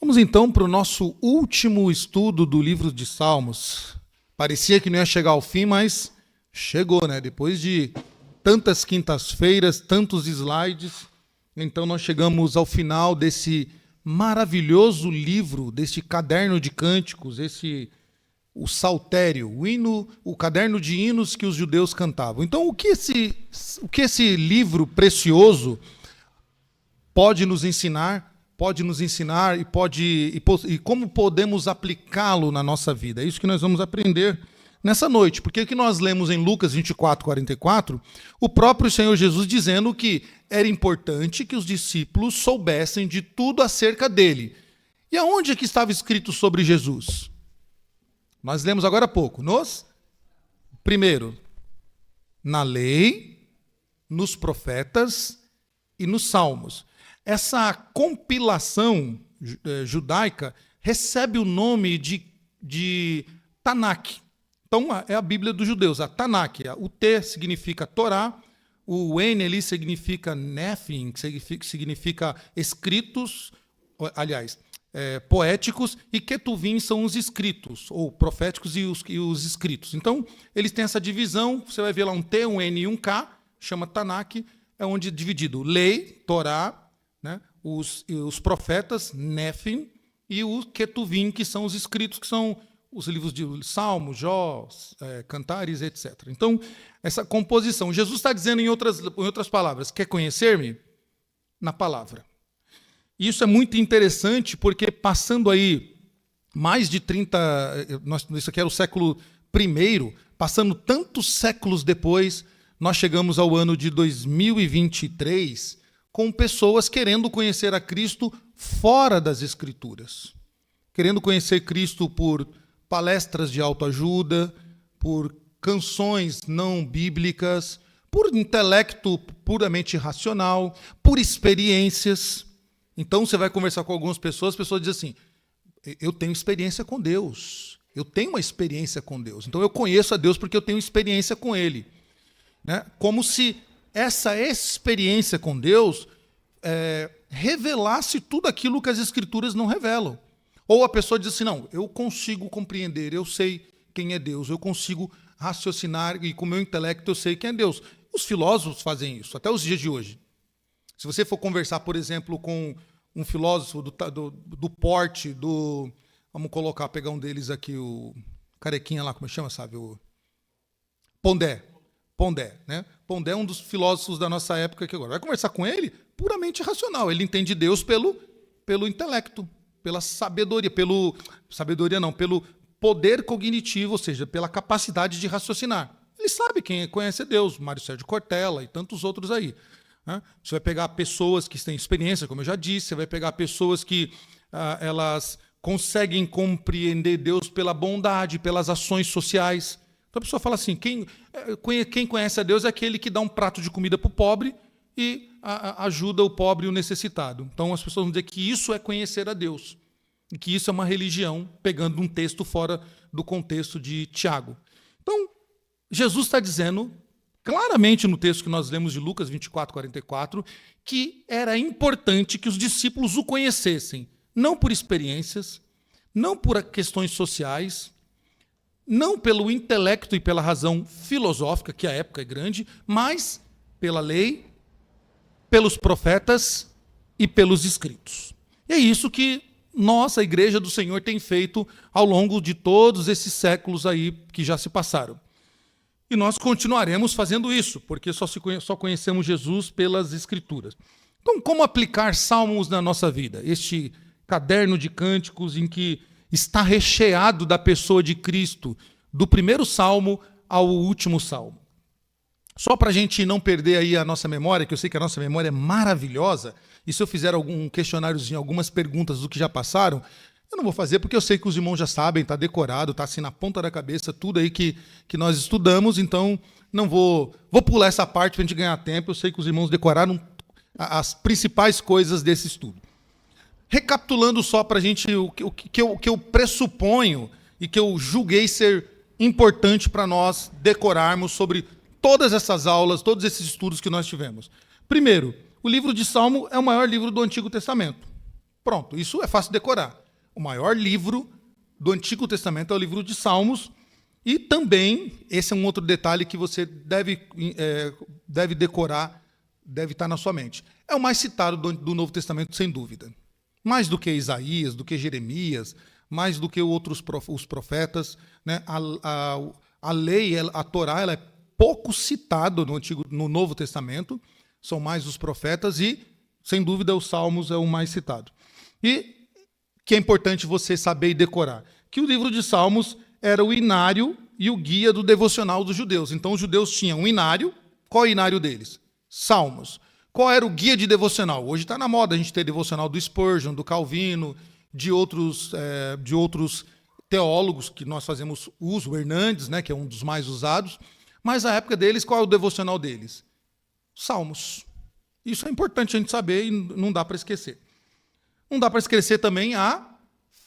Vamos então para o nosso último estudo do livro de Salmos. Parecia que não ia chegar ao fim, mas chegou, né? Depois de tantas quintas-feiras, tantos slides, então nós chegamos ao final desse maravilhoso livro, desse caderno de cânticos, o saltério, o hino, o caderno de hinos que os judeus cantavam. Então, o que esse livro precioso pode nos ensinar e como podemos aplicá-lo na nossa vida? É isso que nós vamos aprender nessa noite, porque o que nós lemos em Lucas 24:44, o próprio Senhor Jesus dizendo que era importante que os discípulos soubessem de tudo acerca dele. E aonde é que estava escrito sobre Jesus? Nós lemos agora há pouco, primeiro, na lei, nos profetas e nos salmos. Essa compilação judaica recebe o nome de Tanakh. Então, é a Bíblia dos judeus, a Tanakh. O T significa Torá, o N ali significa Nephim, que significa escritos, aliás, poéticos, e Ketuvim são os escritos, ou proféticos e os escritos. Então, eles têm essa divisão, você vai ver lá um T, um N e um K, chama Tanakh, é onde é dividido lei, Torá, né, os profetas, Nephim, e o Ketuvim, que são os escritos, que são os livros de Salmos, Jó, Cantares, etc. Então, essa composição. Jesus está dizendo, em outras palavras, quer conhecer-me? Na palavra. E isso é muito interessante, porque passando aí mais de 30... Isso aqui era o século I, passando tantos séculos depois, nós chegamos ao ano de 2023, com pessoas querendo conhecer a Cristo fora das Escrituras. Querendo conhecer Cristo por palestras de autoajuda, por canções não bíblicas, por intelecto puramente racional, por experiências. Então você vai conversar com algumas pessoas, as pessoas dizem assim, eu tenho experiência com Deus, eu tenho uma experiência com Deus, então eu conheço a Deus porque eu tenho experiência com Ele. Né? Como se essa experiência com Deus revelasse tudo aquilo que as Escrituras não revelam. Ou a pessoa diz assim, não, eu consigo compreender, eu sei quem é Deus, eu consigo raciocinar e com o meu intelecto eu sei quem é Deus. Os filósofos fazem isso, até os dias de hoje. Se você for conversar, por exemplo, com um filósofo do porte, vamos pegar um deles aqui, o carequinha lá, como chama, sabe? O Pondé, né? Pondé é um dos filósofos da nossa época que agora vai conversar com ele puramente racional. Ele entende Deus pelo intelecto, pela sabedoria, pelo poder cognitivo, ou seja, pela capacidade de raciocinar. Ele sabe quem conhece Deus, Mário Sérgio Cortella e tantos outros aí. Né? Você vai pegar pessoas que têm experiência, como eu já disse, você vai pegar pessoas que elas conseguem compreender Deus pela bondade, pelas ações sociais. Então a pessoa fala assim, quem conhece a Deus é aquele que dá um prato de comida para o pobre e ajuda o pobre e o necessitado. Então as pessoas vão dizer que isso é conhecer a Deus, e que isso é uma religião, pegando um texto fora do contexto de Tiago. Então, Jesus está dizendo, claramente no texto que nós lemos de Lucas 24:44, que era importante que os discípulos o conhecessem, não por experiências, não por questões sociais, não pelo intelecto e pela razão filosófica, que a época é grande, mas pela lei, pelos profetas e pelos escritos. E é isso que nós, a Igreja do Senhor, tem feito ao longo de todos esses séculos aí que já se passaram. E nós continuaremos fazendo isso, porque só conhecemos Jesus pelas Escrituras. Então, como aplicar salmos na nossa vida? Este caderno de cânticos em que está recheado da pessoa de Cristo, do primeiro salmo ao último salmo. Só para a gente não perder aí a nossa memória, que eu sei que a nossa memória é maravilhosa, e se eu fizer algum questionáriozinho, algumas perguntas do que já passaram, eu não vou fazer porque eu sei que os irmãos já sabem, está decorado, está assim na ponta da cabeça, tudo aí que nós estudamos, então não vou pular essa parte para a gente ganhar tempo, eu sei que os irmãos decoraram as principais coisas desse estudo. Recapitulando só para a gente o que eu pressuponho e que eu julguei ser importante para nós decorarmos sobre todas essas aulas, todos esses estudos que nós tivemos. Primeiro, o livro de Salmo é o maior livro do Antigo Testamento. Pronto, isso é fácil de decorar. O maior livro do Antigo Testamento é o livro de Salmos. E também, esse é um outro detalhe que você deve decorar, deve estar na sua mente. É o mais citado do Novo Testamento, sem dúvida. Mais do que Isaías, do que Jeremias, mais do que os profetas. Né? A lei, a Torá, ela é pouco citada no Novo Testamento, são mais os profetas e, sem dúvida, os Salmos é o mais citado. E que é importante você saber e decorar, que o livro de Salmos era o inário e o guia do devocional dos judeus. Então, os judeus tinham um inário. Qual é o inário deles? Salmos. Qual era o guia de devocional? Hoje está na moda a gente ter devocional do Spurgeon, do Calvino, de outros teólogos que nós fazemos uso, o Hernandes, né, que é um dos mais usados. Mas na época deles, qual é o devocional deles? Salmos. Isso é importante a gente saber e não dá para esquecer. Não dá para esquecer também a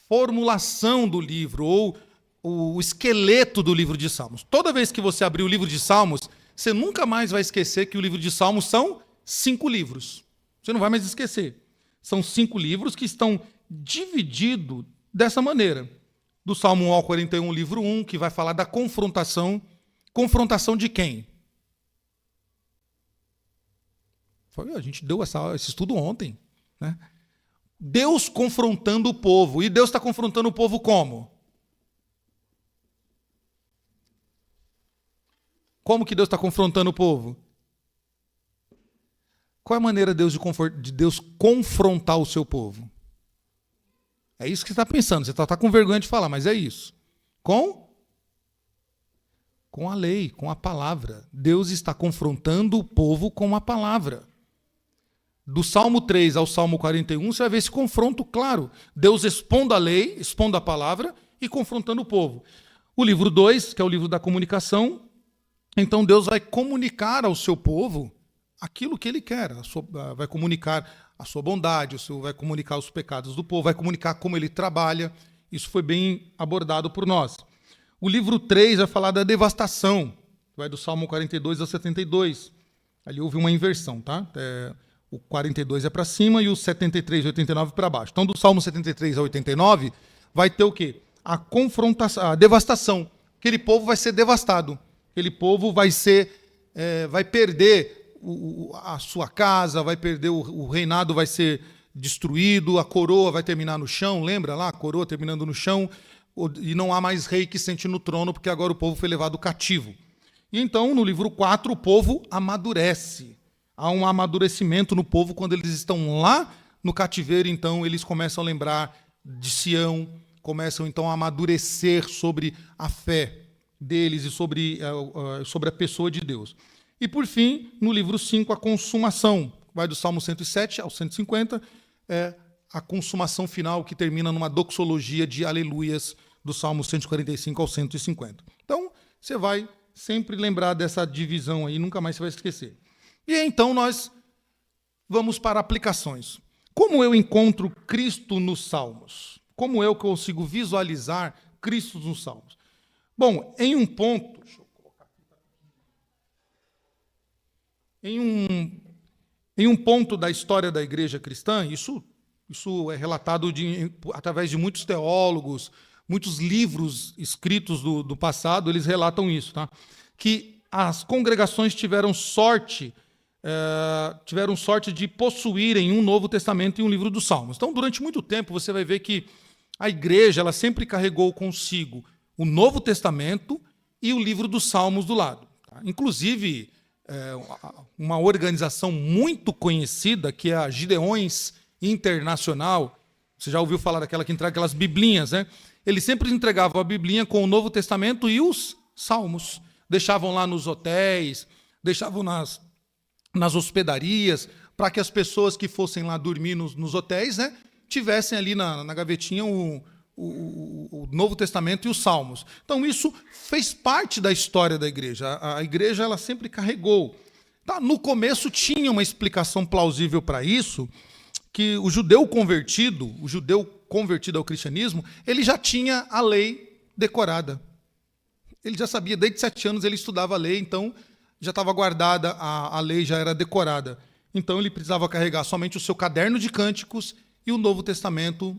formulação do livro, ou o esqueleto do livro de Salmos. Toda vez que você abrir o livro de Salmos, você nunca mais vai esquecer que o livro de Salmos são 5 livros. Você não vai mais esquecer. São 5 livros que estão divididos dessa maneira. Do Salmo 1 ao 41, livro 1, que vai falar da confrontação. Confrontação de quem? A gente deu esse estudo ontem, né? Deus confrontando o povo. E Deus está confrontando o povo como? Como que Deus está confrontando o povo? Qual é a maneira de Deus confrontar o seu povo? É isso que você está pensando. Você está com vergonha de falar, mas é isso. Com a lei, com a palavra. Deus está confrontando o povo com a palavra. Do Salmo 3 ao Salmo 41, você vai ver esse confronto claro. Deus expondo a lei, expondo a palavra e confrontando o povo. O livro 2, que é o livro da comunicação, então Deus vai comunicar ao seu povo aquilo que ele quer. Vai comunicar a sua bondade, vai comunicar os pecados do povo, vai comunicar como ele trabalha. Isso foi bem abordado por nós. O livro 3 vai falar da devastação, vai do Salmo 42 ao 72. Ali houve uma inversão, tá? O 42 é para cima e o 73 e 89 para baixo. Então, do Salmo 73 ao 89, vai ter o quê? A confrontação, a devastação. Aquele povo vai ser devastado. Aquele povo vai perder a sua casa, vai perder o reinado, vai ser destruído, a coroa vai terminar no chão, lembra lá? A coroa terminando no chão, e não há mais rei que sente no trono, porque agora o povo foi levado cativo. E então, no livro 4, o povo amadurece. Há um amadurecimento no povo quando eles estão lá no cativeiro, então eles começam a lembrar de Sião, começam então a amadurecer sobre a fé deles e sobre a pessoa de Deus. E por fim, no livro 5, a consumação, vai do Salmo 107 ao 150, a consumação final que termina numa doxologia de aleluias do Salmo 145 ao 150. Então, você vai sempre lembrar dessa divisão aí, nunca mais você vai esquecer. E então nós vamos para aplicações. Como eu encontro Cristo nos Salmos? Como eu consigo visualizar Cristo nos Salmos? Bom, em um ponto, deixa eu colocar aqui, em um ponto da história da igreja cristã, isso é relatado através de muitos teólogos, muitos livros escritos do passado, eles relatam isso, tá? Que as congregações tiveram sorte de possuírem um Novo Testamento e um livro dos Salmos. Então, durante muito tempo, você vai ver que a igreja ela sempre carregou consigo o Novo Testamento e o livro dos Salmos do lado. Tá? Inclusive, uma organização muito conhecida, que é a Gideões Internacional, você já ouviu falar daquela que entrega aquelas biblinhas, né? Eles sempre entregavam a Biblinha com o Novo Testamento e os Salmos. Deixavam lá nos hotéis, deixavam nas hospedarias, para que as pessoas que fossem lá dormir nos hotéis, né, tivessem ali na gavetinha o Novo Testamento e os Salmos. Então, isso fez parte da história da igreja. A igreja ela sempre carregou. Tá? No começo tinha uma explicação plausível para isso, que o judeu convertido ao cristianismo, ele já tinha a lei decorada. Ele já sabia, desde 7 anos ele estudava a lei, então já estava guardada, a lei já era decorada. Então ele precisava carregar somente o seu caderno de cânticos e o Novo Testamento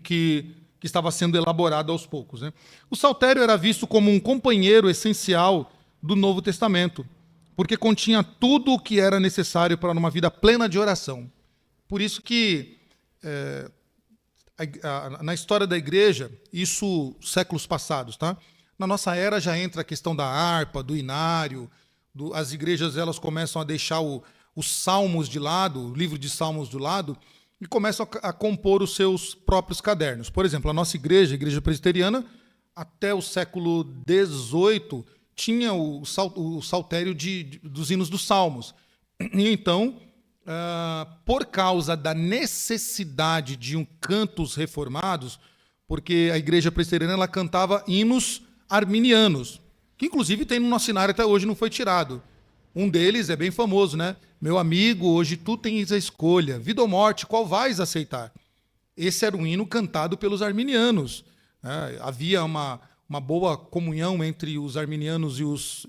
que estava sendo elaborado aos poucos, né? O saltério era visto como um companheiro essencial do Novo Testamento, porque continha tudo o que era necessário para uma vida plena de oração. Por isso que, na história da igreja, isso séculos passados, tá? Na nossa era já entra a questão da harpa, do inário, as igrejas elas começam a deixar os salmos de lado, o livro de salmos do lado, e começam a compor os seus próprios cadernos. Por exemplo, a nossa igreja, a igreja presbiteriana, até o século XVIII, tinha o saltério dos hinos dos salmos. E então, por causa da necessidade de cantos reformados, porque a igreja presbiteriana ela cantava hinos arminianos, que inclusive tem no nosso cenário até hoje, não foi tirado. Um deles é bem famoso, né? Meu amigo, hoje tu tens a escolha, vida ou morte, qual vais aceitar? Esse era um hino cantado pelos arminianos. Havia uma boa comunhão entre os arminianos e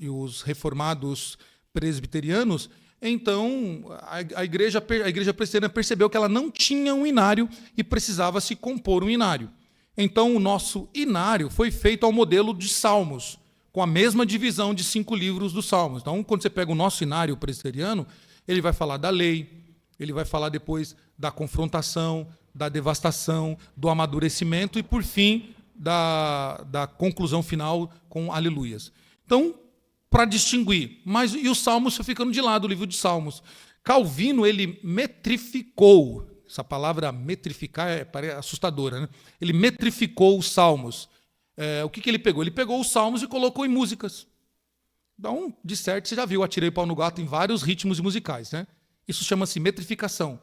os reformados presbiterianos. Então, a igreja presbiteriana percebeu que ela não tinha um inário e precisava se compor um inário. Então, o nosso inário foi feito ao modelo de Salmos, com a mesma divisão de 5 livros dos Salmos. Então, quando você pega o nosso inário presbiteriano, ele vai falar da lei, ele vai falar depois da confrontação, da devastação, do amadurecimento e, por fim, da conclusão final com aleluias. Então, para distinguir, e os Salmos ficando de lado, o livro de Salmos. Calvino, ele metrificou, essa palavra metrificar é assustadora, né? Ele metrificou os Salmos. O que ele pegou? Ele pegou os salmos e colocou em músicas. Então, de certo, você já viu Atirei o Pau no Gato em vários ritmos musicais, né? Isso chama-se metrificação.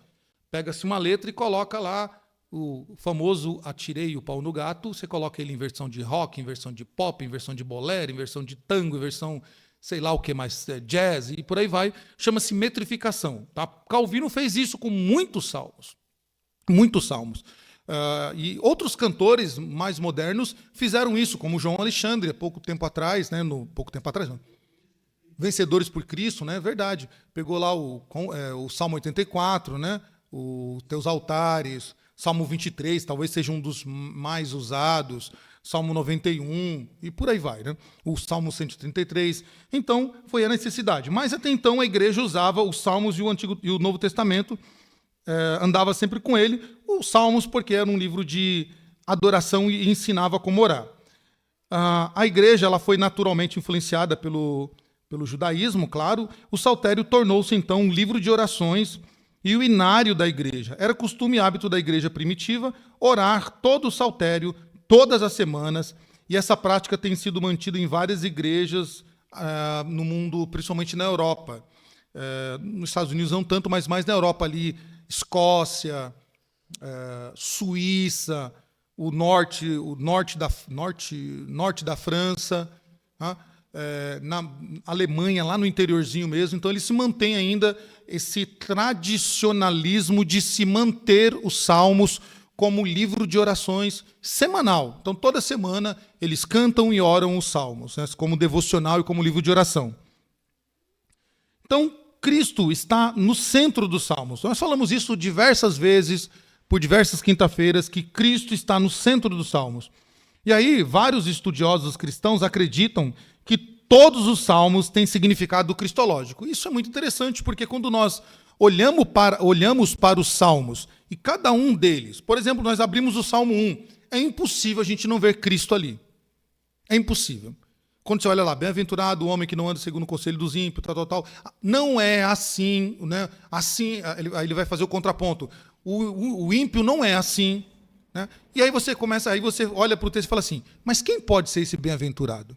Pega-se uma letra e coloca lá o famoso Atirei o Pau no Gato, você coloca ele em versão de rock, em versão de pop, em versão de bolero, em versão de tango, em versão, sei lá o que mais, jazz, e por aí vai. Chama-se metrificação. Tá? Calvino fez isso com muitos salmos. Muitos salmos. E outros cantores mais modernos fizeram isso, como João Alexandre, pouco tempo atrás, né? Vencedores por Cristo, né? Verdade. Pegou lá o Salmo 84, né? Os teus altares, Salmo 23, talvez seja um dos mais usados, Salmo 91, e por aí vai, né? O Salmo 133. Então, foi a necessidade. Mas até então a igreja usava os Salmos e o Novo Testamento, andava sempre com ele, os Salmos, porque era um livro de adoração e ensinava como orar. A igreja ela foi naturalmente influenciada pelo judaísmo, claro. O saltério tornou-se, então, um livro de orações e o inário da igreja. Era costume e hábito da igreja primitiva orar todo o saltério, todas as semanas, e essa prática tem sido mantida em várias igrejas no mundo, principalmente na Europa. Nos Estados Unidos não tanto, mas mais na Europa ali, Escócia, Suíça, o norte da França, na Alemanha, lá no interiorzinho mesmo. Então, ele se mantém ainda esse tradicionalismo de se manter os salmos como livro de orações semanal. Então, toda semana, eles cantam e oram os salmos, né, como devocional e como livro de oração. Então, Cristo está no centro dos salmos. Nós falamos isso diversas vezes, por diversas quinta-feiras, que Cristo está no centro dos salmos. E aí, vários estudiosos cristãos acreditam que todos os salmos têm significado cristológico. Isso é muito interessante, porque quando nós olhamos para os salmos, e cada um deles, por exemplo, nós abrimos o Salmo 1, é impossível a gente não ver Cristo ali. É impossível. Quando você olha lá, bem-aventurado o homem que não anda segundo o conselho dos ímpios, tal. Não é assim, né? Assim, aí ele vai fazer o contraponto. O ímpio não é assim, né? E aí você olha para o texto e fala assim, mas quem pode ser esse bem-aventurado?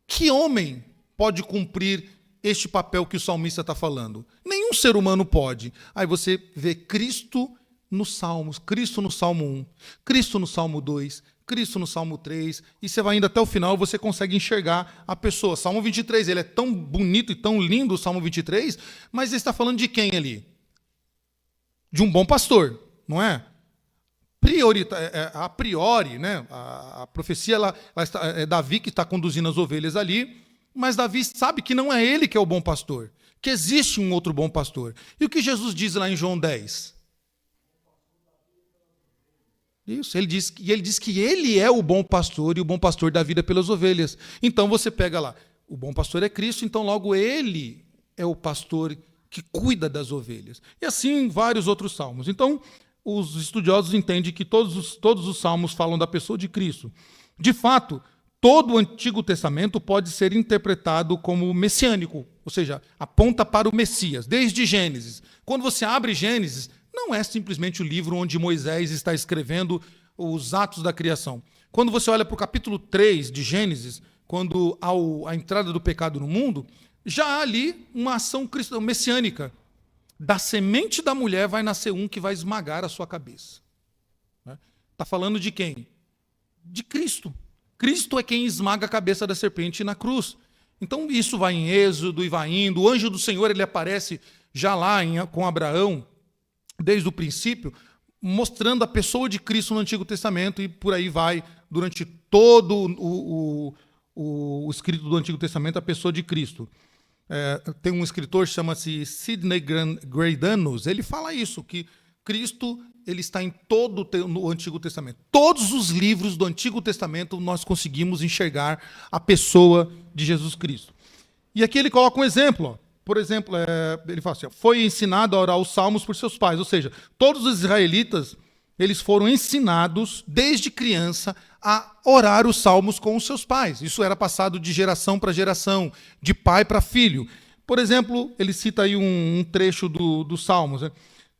Que homem pode cumprir este papel que o salmista está falando? Nenhum ser humano pode. Aí você vê Cristo nos Salmos, Cristo no Salmo 1, Cristo no Salmo 2, Cristo no Salmo 3, e você vai indo até o final e você consegue enxergar a pessoa. Salmo 23, ele é tão bonito e tão lindo, o Salmo 23, mas ele está falando de quem ali? De um bom pastor, não é? A priori, né? A profecia é Davi que está conduzindo as ovelhas ali, mas Davi sabe que não é ele que é o bom pastor, que existe um outro bom pastor. E o que Jesus diz lá em João 10? Isso, ele diz que ele é o bom pastor e o bom pastor dá vida pelas ovelhas. Então você pega lá, o bom pastor é Cristo, então logo ele é o pastor que cuida das ovelhas. E assim vários outros salmos. Então, os estudiosos entendem que todos os salmos falam da pessoa de Cristo. De fato, todo o Antigo Testamento pode ser interpretado como messiânico, ou seja, aponta para o Messias, desde Gênesis. Quando você abre Gênesis, não é simplesmente o livro onde Moisés está escrevendo os atos da criação. Quando você olha para o capítulo 3 de Gênesis, quando há a entrada do pecado no mundo, já há ali uma ação cristã messiânica. Da semente da mulher vai nascer um que vai esmagar a sua cabeça. Está falando de quem? De Cristo. Cristo é quem esmaga a cabeça da serpente na cruz. Então isso vai em Êxodo e vai indo. O anjo do Senhor ele aparece já lá com Abraão, desde o princípio, mostrando a pessoa de Cristo no Antigo Testamento e por aí vai durante todo o escrito do Antigo Testamento, a pessoa de Cristo. Tem um escritor, chama-se Sidney Greidanus, ele fala isso, que Cristo ele está em todo o Antigo Testamento. Todos os livros do Antigo Testamento nós conseguimos enxergar a pessoa de Jesus Cristo. E aqui ele coloca um exemplo. Ó. Por exemplo, ele fala assim, foi ensinado a orar os salmos por seus pais. Ou seja, todos os israelitas eles foram ensinados, desde criança, a orar os salmos com os seus pais. Isso era passado de geração para geração, de pai para filho. Por exemplo, ele cita aí um trecho dos Salmos. Né?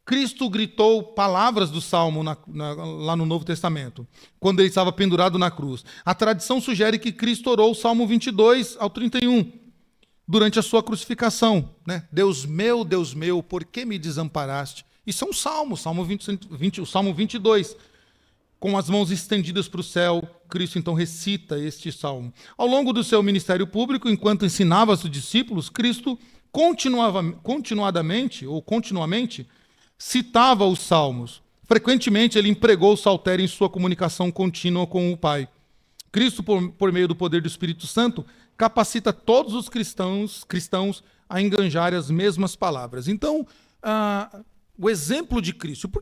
Cristo gritou palavras do Salmo lá no Novo Testamento, quando ele estava pendurado na cruz. A tradição sugere que Cristo orou o Salmo 22 ao 31, durante a sua crucificação. Né? Deus meu, por que me desamparaste? Isso é um salmo, o Salmo 22. Com as mãos estendidas para o céu, Cristo então recita este salmo. Ao longo do seu ministério público, enquanto ensinava aos discípulos, Cristo continuamente citava os salmos. Frequentemente ele empregou o saltério em sua comunicação contínua com o Pai. Cristo, por meio do poder do Espírito Santo, capacita todos os cristãos a enganjarem as mesmas palavras. Então, o exemplo de Cristo. Por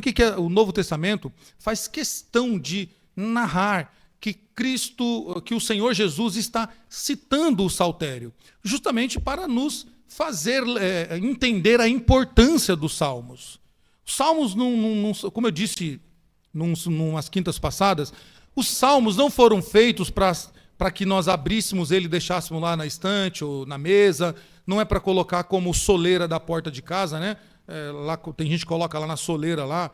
que o Novo Testamento faz questão de narrar que o Senhor Jesus está citando o saltério? Justamente para nos fazer entender a importância dos salmos. Os salmos, como eu disse umas quintas passadas, os salmos não foram feitos para que nós abríssemos ele e deixássemos lá na estante ou na mesa, não é para colocar como soleira da porta de casa, né? Lá, tem gente que coloca lá na soleira lá,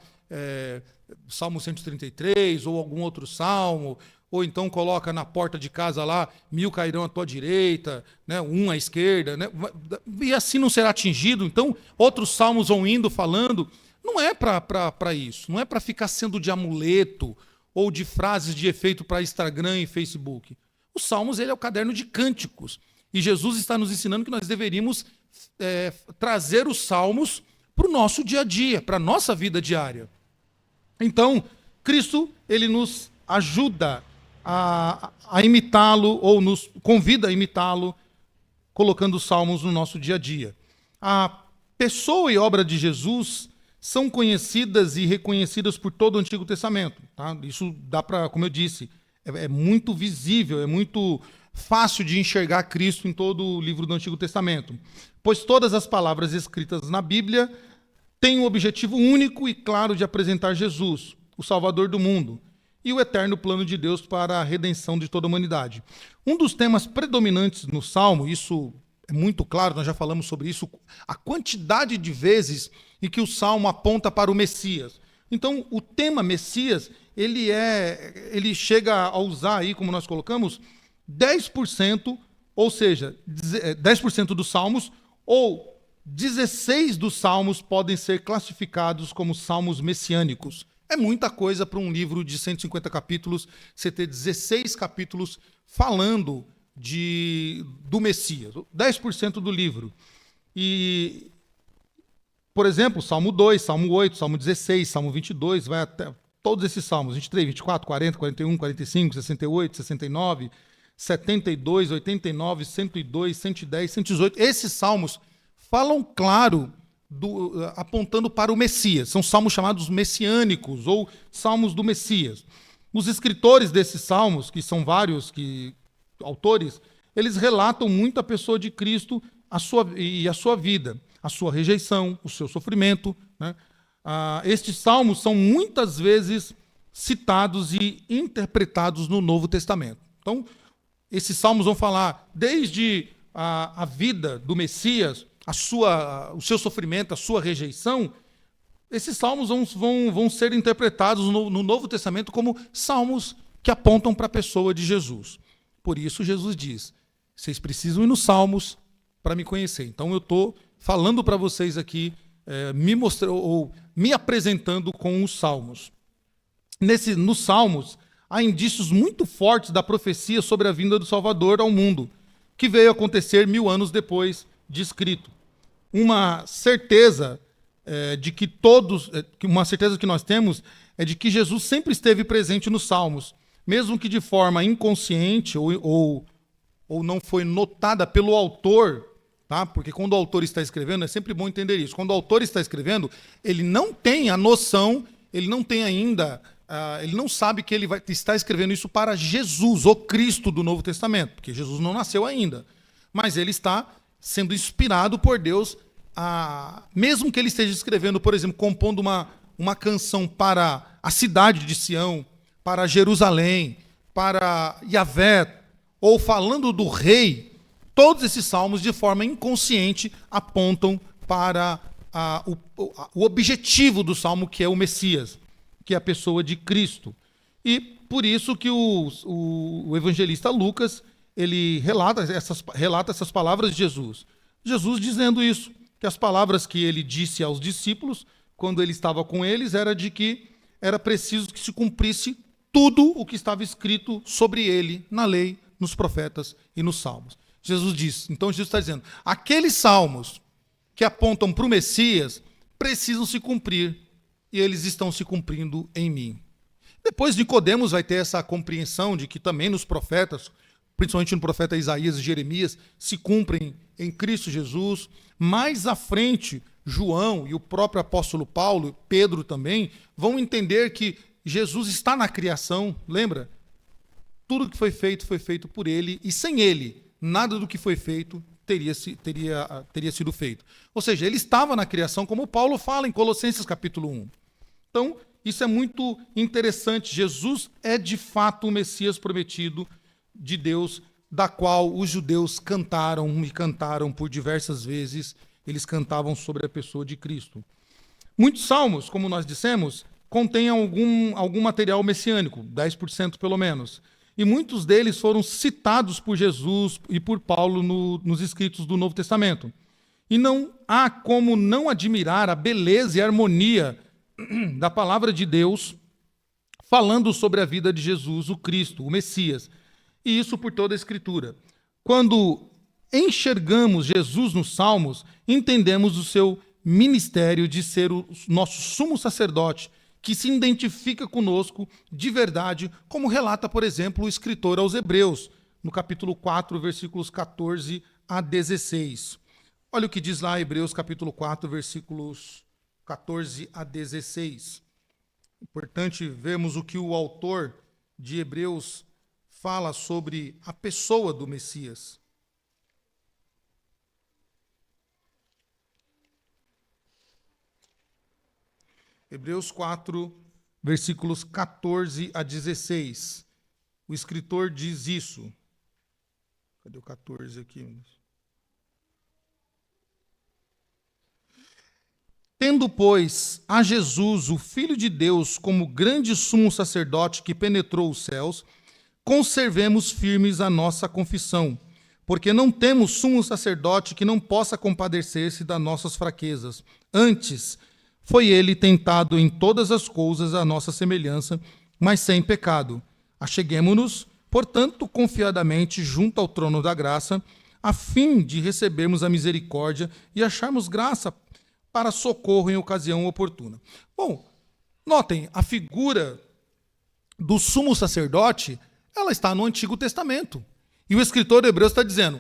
Salmo 133 ou algum outro salmo, ou então coloca na porta de casa lá, 1000 cairão à tua direita, né, 1 à esquerda, né, e assim não será atingido. Então outros salmos vão indo falando, não é para isso, não é para ficar sendo de amuleto ou de frases de efeito para Instagram e Facebook. Os salmos ele é o caderno de cânticos, e Jesus está nos ensinando que nós deveríamos trazer os salmos para o nosso dia a dia, para a nossa vida diária. Então, Cristo, ele nos ajuda a imitá-lo, ou nos convida a imitá-lo, colocando os salmos no nosso dia a dia. A pessoa e obra de Jesus são conhecidas e reconhecidas por todo o Antigo Testamento. Tá? Isso dá para, como eu disse, é muito visível, é muito fácil de enxergar Cristo em todo o livro do Antigo Testamento, pois todas as palavras escritas na Bíblia têm um objetivo único e claro de apresentar Jesus, o Salvador do mundo, e o eterno plano de Deus para a redenção de toda a humanidade. Um dos temas predominantes no Salmo, isso é muito claro, nós já falamos sobre isso, a quantidade de vezes em que o Salmo aponta para o Messias. Então, o tema Messias, ele chega a usar aí, como nós colocamos, 10%, ou seja, 10% dos salmos, ou 16 dos salmos podem ser classificados como salmos messiânicos. É muita coisa para um livro de 150 capítulos, você ter 16 capítulos falando do Messias, 10% do livro. E, por exemplo, Salmo 2, Salmo 8, Salmo 16, Salmo 22, vai até todos esses salmos, 23, 24, 40, 41, 45, 68, 69, 72, 89, 102, 110, 118. Esses salmos falam claro apontando para o Messias. São salmos chamados messiânicos, ou salmos do Messias. Os escritores desses salmos, que são vários autores, eles relatam muito a pessoa de Cristo e a sua vida, a sua rejeição, o seu sofrimento, né? Estes salmos são muitas vezes citados e interpretados no Novo Testamento. Então, esses salmos vão falar desde a vida do Messias, o seu sofrimento, a sua rejeição. Esses salmos vão ser interpretados no Novo Testamento como salmos que apontam para a pessoa de Jesus. Por isso, Jesus diz: vocês precisam ir nos salmos para me conhecer. Então, eu estou falando para vocês aqui, me apresentando com os salmos. Nos salmos, há indícios muito fortes da profecia sobre a vinda do Salvador ao mundo, que veio acontecer 1000 anos depois de escrito. Uma certeza que nós temos é de que Jesus sempre esteve presente nos salmos, mesmo que de forma inconsciente ou não foi notada pelo autor, tá? Porque quando o autor está escrevendo, é sempre bom entender isso. Quando o autor está escrevendo, ele não tem a noção, ele não tem ainda, ele não sabe que ele vai estar escrevendo isso para Jesus, o Cristo do Novo Testamento, porque Jesus não nasceu ainda. Mas ele está sendo inspirado por Deus, mesmo que ele esteja escrevendo, por exemplo, compondo uma canção para a cidade de Sião, para Jerusalém, para Yahvé, ou falando do rei, todos esses salmos, de forma inconsciente, apontam para o objetivo do salmo, que é o Messias, que é a pessoa de Cristo. E por isso que o evangelista Lucas, ele relata essas palavras de Jesus. Jesus dizendo isso, que as palavras que ele disse aos discípulos, quando ele estava com eles, era de que era preciso que se cumprisse tudo o que estava escrito sobre ele na lei, nos profetas e nos salmos. Jesus diz, então Jesus está dizendo, aqueles salmos que apontam para o Messias precisam se cumprir, e eles estão se cumprindo em mim. Depois Nicodemos vai ter essa compreensão de que também nos profetas, principalmente no profeta Isaías e Jeremias, se cumprem em Cristo Jesus. Mais à frente, João e o próprio apóstolo Paulo, Pedro também, vão entender que Jesus está na criação, lembra? Tudo que foi feito por ele, e sem ele, nada do que foi feito teria sido feito. Ou seja, ele estava na criação, como Paulo fala em Colossenses capítulo 1. Então, isso é muito interessante. Jesus é de fato o Messias prometido de Deus, da qual os judeus cantaram e cantaram por diversas vezes. Eles cantavam sobre a pessoa de Cristo. Muitos salmos, como nós dissemos, contêm algum material messiânico, 10% pelo menos. E muitos deles foram citados por Jesus e por Paulo nos escritos do Novo Testamento. E não há como não admirar a beleza e a harmonia da palavra de Deus falando sobre a vida de Jesus, o Cristo, o Messias. E isso por toda a Escritura. Quando enxergamos Jesus nos Salmos, entendemos o seu ministério de ser o nosso sumo sacerdote, que se identifica conosco de verdade, como relata, por exemplo, o escritor aos Hebreus, no capítulo 4, versículos 14 a 16. Olha o que diz lá Hebreus capítulo 4, versículos 14 a 16. Importante vermos o que o autor de Hebreus fala sobre a pessoa do Messias. Hebreus 4, versículos 14 a 16. O escritor diz isso. Cadê o 14 aqui? Tendo, pois, a Jesus, o Filho de Deus, como grande sumo sacerdote que penetrou os céus, conservemos firmes a nossa confissão, porque não temos sumo sacerdote que não possa compadecer-se das nossas fraquezas. Antes, foi ele tentado em todas as coisas à nossa semelhança, mas sem pecado. Acheguemo-nos, portanto, confiadamente junto ao trono da graça, a fim de recebermos a misericórdia e acharmos graça para socorro em ocasião oportuna. Bom, notem, a figura do sumo sacerdote, ela está no Antigo Testamento. E o escritor de Hebreus está dizendo,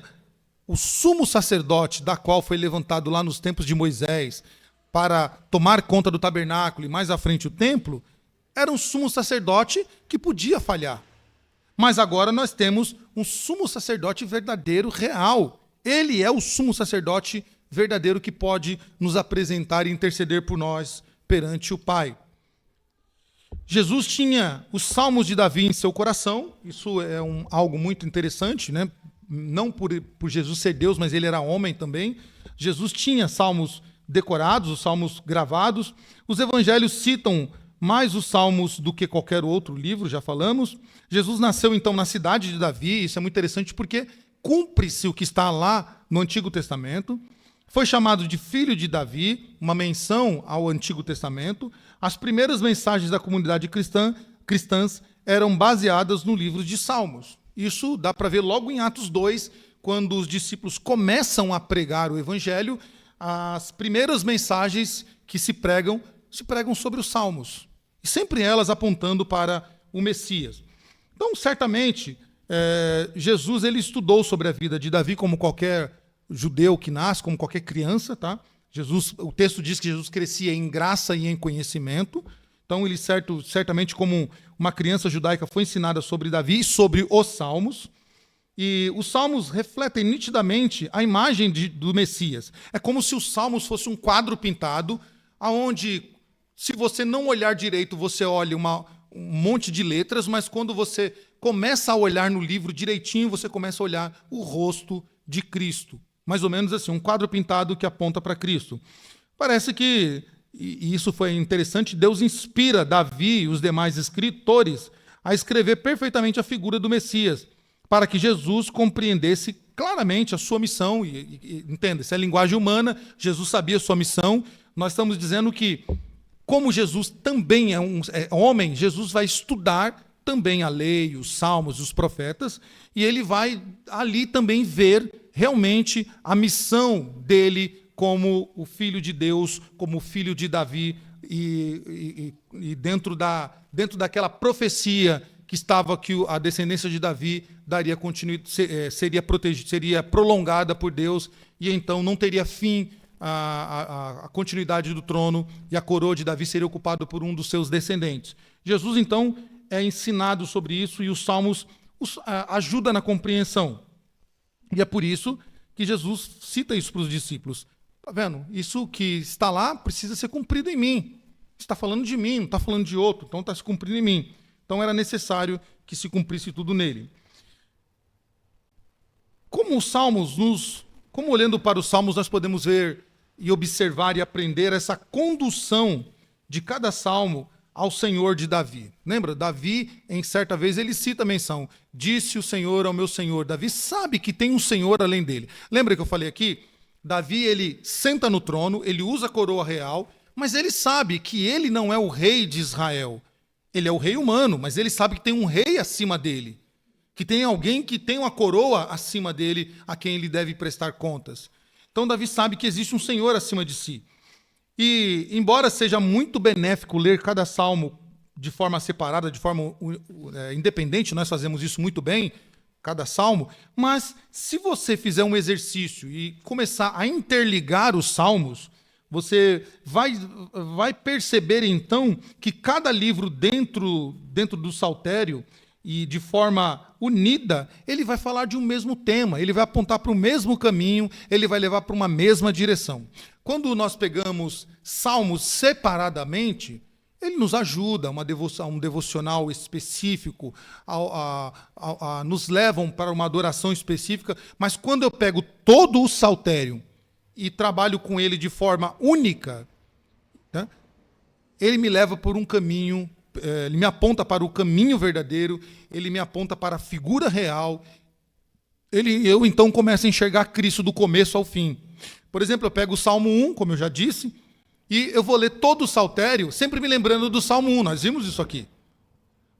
o sumo sacerdote, da qual foi levantado lá nos tempos de Moisés, para tomar conta do tabernáculo e mais à frente o templo, era um sumo sacerdote que podia falhar. Mas agora nós temos um sumo sacerdote verdadeiro, real. Ele é o sumo sacerdote verdadeiro que pode nos apresentar e interceder por nós perante o Pai. Jesus tinha os salmos de Davi em seu coração. Isso é algo muito interessante, né? Não por Jesus ser Deus, mas ele era homem também. Jesus tinha salmos decorados, os salmos gravados. Os evangelhos citam mais os salmos do que qualquer outro livro, já falamos. Jesus nasceu, então, na cidade de Davi. Isso é muito interessante porque cumpre-se o que está lá no Antigo Testamento. Foi chamado de filho de Davi, uma menção ao Antigo Testamento. As primeiras mensagens da comunidade cristãs eram baseadas no livro de Salmos. Isso dá para ver logo em Atos 2, quando os discípulos começam a pregar o Evangelho. As primeiras mensagens que se pregam sobre os Salmos. E sempre elas apontando para o Messias. Então, certamente, Jesus ele estudou sobre a vida de Davi, como qualquer judeu que nasce, como qualquer criança. Tá? O texto diz que Jesus crescia em graça e em conhecimento. Então, ele certamente, como uma criança judaica, foi ensinada sobre Davi e sobre os Salmos. E os Salmos refletem nitidamente a imagem do Messias. É como se os Salmos fosse um quadro pintado, onde, se você não olhar direito, você olha um monte de letras, mas quando você começa a olhar no livro direitinho, você começa a olhar o rosto de Cristo. Mais ou menos assim, um quadro pintado que aponta para Cristo. Parece que, e isso foi interessante, Deus inspira Davi e os demais escritores a escrever perfeitamente a figura do Messias, para que Jesus compreendesse claramente a sua missão. Entenda, isso é linguagem humana, Jesus sabia a sua missão. Nós estamos dizendo que, como Jesus também é homem, Jesus vai estudar também a lei, os salmos, os profetas, e ele vai ali também ver realmente a missão dele como o Filho de Deus, como o filho de Davi, e dentro daquela profecia que estava que a descendência de Davi daria seria prolongada por Deus, e então não teria fim a continuidade do trono, e a coroa de Davi seria ocupada por um dos seus descendentes. Jesus, então, é ensinado sobre isso, e os Salmos ajudam na compreensão. E é por isso que Jesus cita isso para os discípulos. Está vendo? Isso que está lá precisa ser cumprido em mim. Está falando de mim, não está falando de outro, então está se cumprindo em mim. Então era necessário que se cumprisse tudo nele. Como os Salmos como olhando para os Salmos nós podemos ver e observar e aprender essa condução de cada salmo ao Senhor de Davi. Lembra? Davi, em certa vez, ele cita a menção. Disse o Senhor ao meu Senhor. Davi sabe que tem um Senhor além dele. Lembra que eu falei aqui? Davi, ele senta no trono, ele usa a coroa real, mas ele sabe que ele não é o rei de Israel. Ele é o rei humano, mas ele sabe que tem um rei acima dele. Que tem alguém que tem uma coroa acima dele, a quem ele deve prestar contas. Então, Davi sabe que existe um Senhor acima de si. E, embora seja muito benéfico ler cada salmo de forma separada, de forma independente, nós fazemos isso muito bem, cada salmo, mas se você fizer um exercício e começar a interligar os salmos, você vai perceber, então, que cada livro dentro do saltério, e de forma unida, ele vai falar de um mesmo tema, ele vai apontar para o mesmo caminho, ele vai levar para uma mesma direção. Quando nós pegamos salmos separadamente, ele nos ajuda, um devocional específico, nos levam para uma adoração específica, mas quando eu pego todo o saltério e trabalho com ele de forma única, né, ele me leva por um caminho, ele me aponta para o caminho verdadeiro, ele me aponta para a figura real. Eu então começo a enxergar Cristo do começo ao fim. Por exemplo, eu pego o Salmo 1, como eu já disse, e eu vou ler todo o saltério, sempre me lembrando do Salmo 1, nós vimos isso aqui.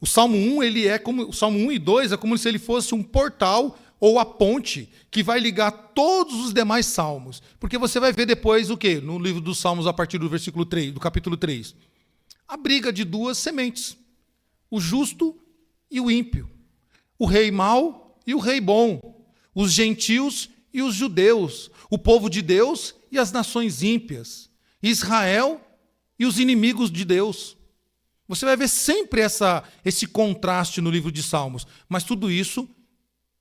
O Salmo 1, o Salmo 1 e 2 é como se ele fosse um portal ou a ponte que vai ligar todos os demais salmos. Porque você vai ver depois o quê? No livro dos Salmos, a partir do versículo 3, do capítulo 3. A briga de duas sementes, o justo e o ímpio, o rei mau e o rei bom, os gentios e os judeus, o povo de Deus e as nações ímpias. Israel e os inimigos de Deus. Você vai ver sempre esse contraste no livro de Salmos, mas tudo isso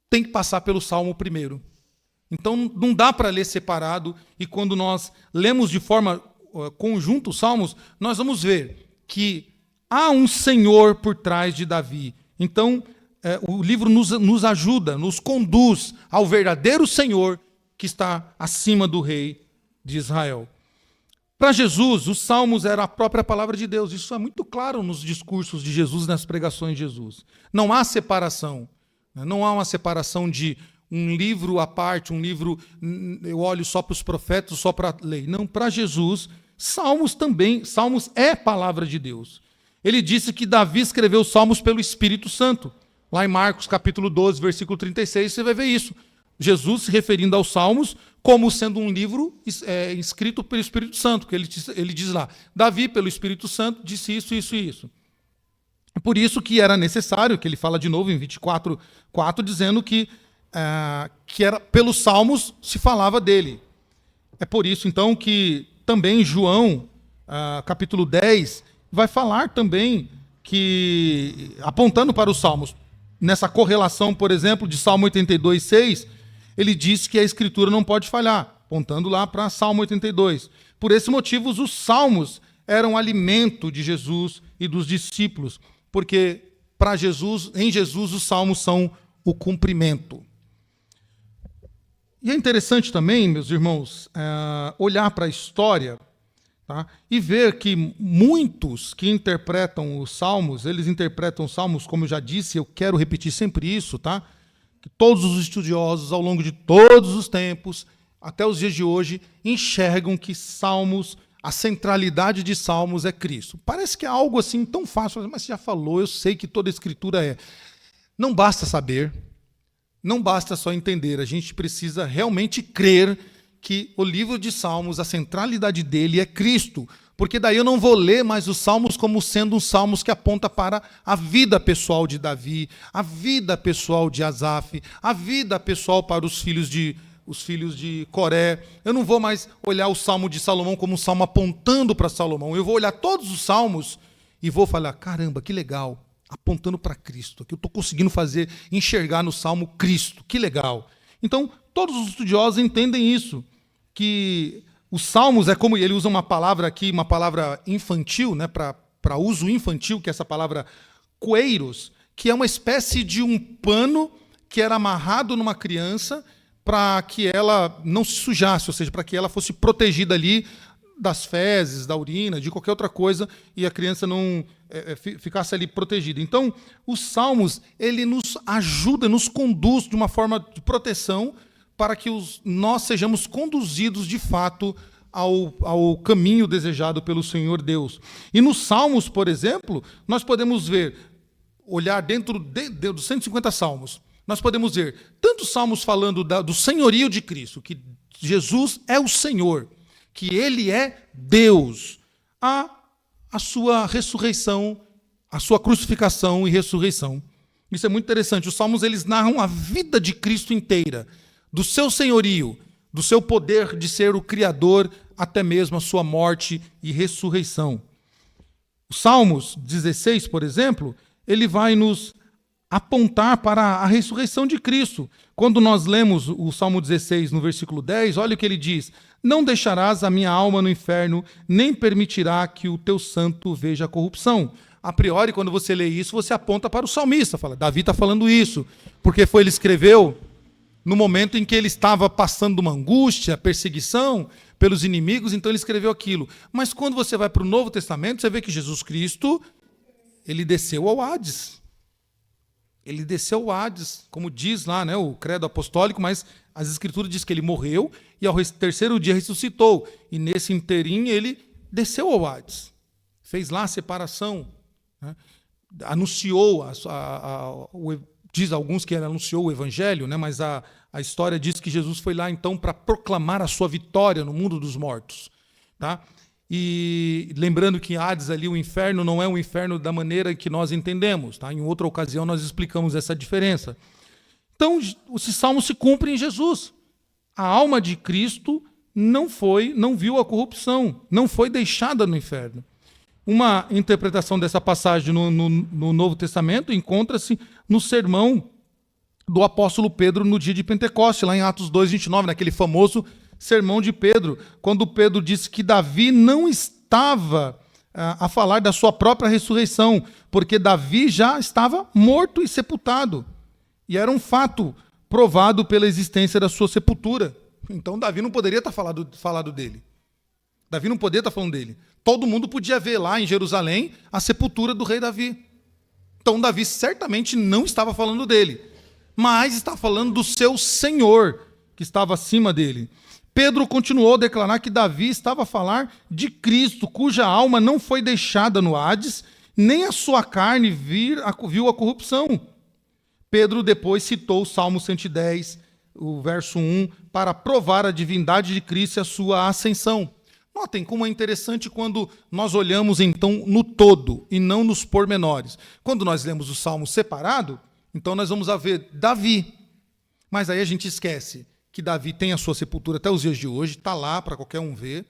tem que passar pelo Salmo primeiro. Então não dá para ler separado, e quando nós lemos de forma conjunta os Salmos, nós vamos ver que há um Senhor por trás de Davi. Então o livro nos ajuda, nos conduz ao verdadeiro Senhor que está acima do rei de Israel. Para Jesus, os Salmos eram a própria palavra de Deus. Isso é muito claro nos discursos de Jesus, nas pregações de Jesus. Não há separação. Não há uma separação de um livro à parte, um livro, eu olho só para os profetas, só para a lei. Não, para Jesus, Salmos é palavra de Deus. Ele disse que Davi escreveu Salmos pelo Espírito Santo. Lá em Marcos, capítulo 12, versículo 36, você vai ver isso. Jesus se referindo aos Salmos como sendo um livro escrito pelo Espírito Santo, que ele diz lá, Davi, pelo Espírito Santo, disse isso, isso e isso. É por isso que era necessário, que ele fala de novo em 24:4, dizendo que era pelos Salmos se falava dele. É por isso, então, que também João, capítulo 10, vai falar também que, apontando para os Salmos, nessa correlação, por exemplo, de Salmo 82:6, ele diz que a Escritura não pode falhar, apontando lá para Salmo 82. Por esse motivo, os Salmos eram alimento de Jesus e dos discípulos, porque para Jesus, em Jesus, os Salmos são o cumprimento. E é interessante também, meus irmãos, olhar para a história, tá? E ver que muitos que interpretam os Salmos, eles interpretam os Salmos, como eu já disse, eu quero repetir sempre isso, tá? Que todos os estudiosos, ao longo de todos os tempos, até os dias de hoje, enxergam que Salmos, a centralidade de Salmos é Cristo. Parece que é algo assim tão fácil, mas você já falou, eu sei que toda a Escritura é. Não basta saber, não basta só entender, a gente precisa realmente crer que o livro de Salmos, a centralidade dele é Cristo, porque daí eu não vou ler mais os Salmos como sendo os Salmos que apontam para a vida pessoal de Davi, a vida pessoal de Asaf, a vida pessoal para os filhos de Coré. Eu não vou mais olhar o Salmo de Salomão como um salmo apontando para Salomão. Eu vou olhar todos os Salmos e vou falar, caramba, que legal, apontando para Cristo. Que eu estou conseguindo enxergar no Salmo Cristo, que legal. Então, todos os estudiosos entendem isso, que os Salmos é como ele usa uma palavra aqui, uma palavra infantil, né, para uso infantil, que é essa palavra coeiros, que é uma espécie de um pano que era amarrado numa criança para que ela não se sujasse, ou seja, para que ela fosse protegida ali das fezes, da urina, de qualquer outra coisa, e a criança não ficasse ali protegida. Então, os Salmos, ele nos ajuda, nos conduz de uma forma de proteção para que nós sejamos conduzidos, de fato, ao caminho desejado pelo Senhor Deus. E nos Salmos, por exemplo, nós podemos olhar dentro dos 150 Salmos, nós podemos ver tantos Salmos falando do senhorio de Cristo, que Jesus é o Senhor, que Ele é Deus, a sua ressurreição, a sua crucificação e ressurreição. Isso é muito interessante. Os Salmos, eles narram a vida de Cristo inteira, do seu senhorio, do seu poder de ser o Criador, até mesmo a sua morte e ressurreição. O Salmos 16, por exemplo, ele vai nos apontar para a ressurreição de Cristo. Quando nós lemos o Salmo 16, no versículo 10, olha o que ele diz: não deixarás a minha alma no inferno, nem permitirá que o teu santo veja a corrupção. A priori, quando você lê isso, você aponta para o salmista, fala, Davi está falando isso, porque ele escreveu no momento em que ele estava passando uma angústia, perseguição pelos inimigos, então ele escreveu aquilo. Mas quando você vai para o Novo Testamento, você vê que Jesus Cristo, ele desceu ao Hades. Ele desceu ao Hades, como diz lá, né, o credo apostólico, mas as Escrituras dizem que ele morreu e ao terceiro dia ressuscitou. E nesse inteirinho ele desceu ao Hades. Fez lá a separação. Né, anunciou, diz alguns que ele anunciou o Evangelho, né, mas a história diz que Jesus foi lá então para proclamar a sua vitória no mundo dos mortos. Tá? E lembrando que Hades ali, o inferno, não é um inferno da maneira que nós entendemos. Tá? Em outra ocasião nós explicamos essa diferença. Então, esse salmo se cumpre em Jesus. A alma de Cristo não viu a corrupção, não foi deixada no inferno. Uma interpretação dessa passagem no Novo Testamento encontra-se no sermão do apóstolo Pedro no dia de Pentecoste, lá em Atos 2:29, naquele famoso sermão de Pedro, quando Pedro disse que Davi não estava a falar da sua própria ressurreição, porque Davi já estava morto e sepultado. E era um fato provado pela existência da sua sepultura. Então Davi não poderia estar falado dele. Davi não poderia estar falando dele. Todo mundo podia ver lá em Jerusalém a sepultura do rei Davi. Então Davi certamente não estava falando dele, mas está falando do seu Senhor, que estava acima dele. Pedro continuou a declarar que Davi estava a falar de Cristo, cuja alma não foi deixada no Hades, nem a sua carne viu a corrupção. Pedro depois citou o Salmo 110, o verso 1, para provar a divindade de Cristo e a sua ascensão. Notem como é interessante quando nós olhamos então no todo e não nos pormenores. Quando nós lemos o Salmo separado, então nós vamos ver Davi. Mas aí a gente esquece que Davi tem a sua sepultura até os dias de hoje, está lá para qualquer um ver.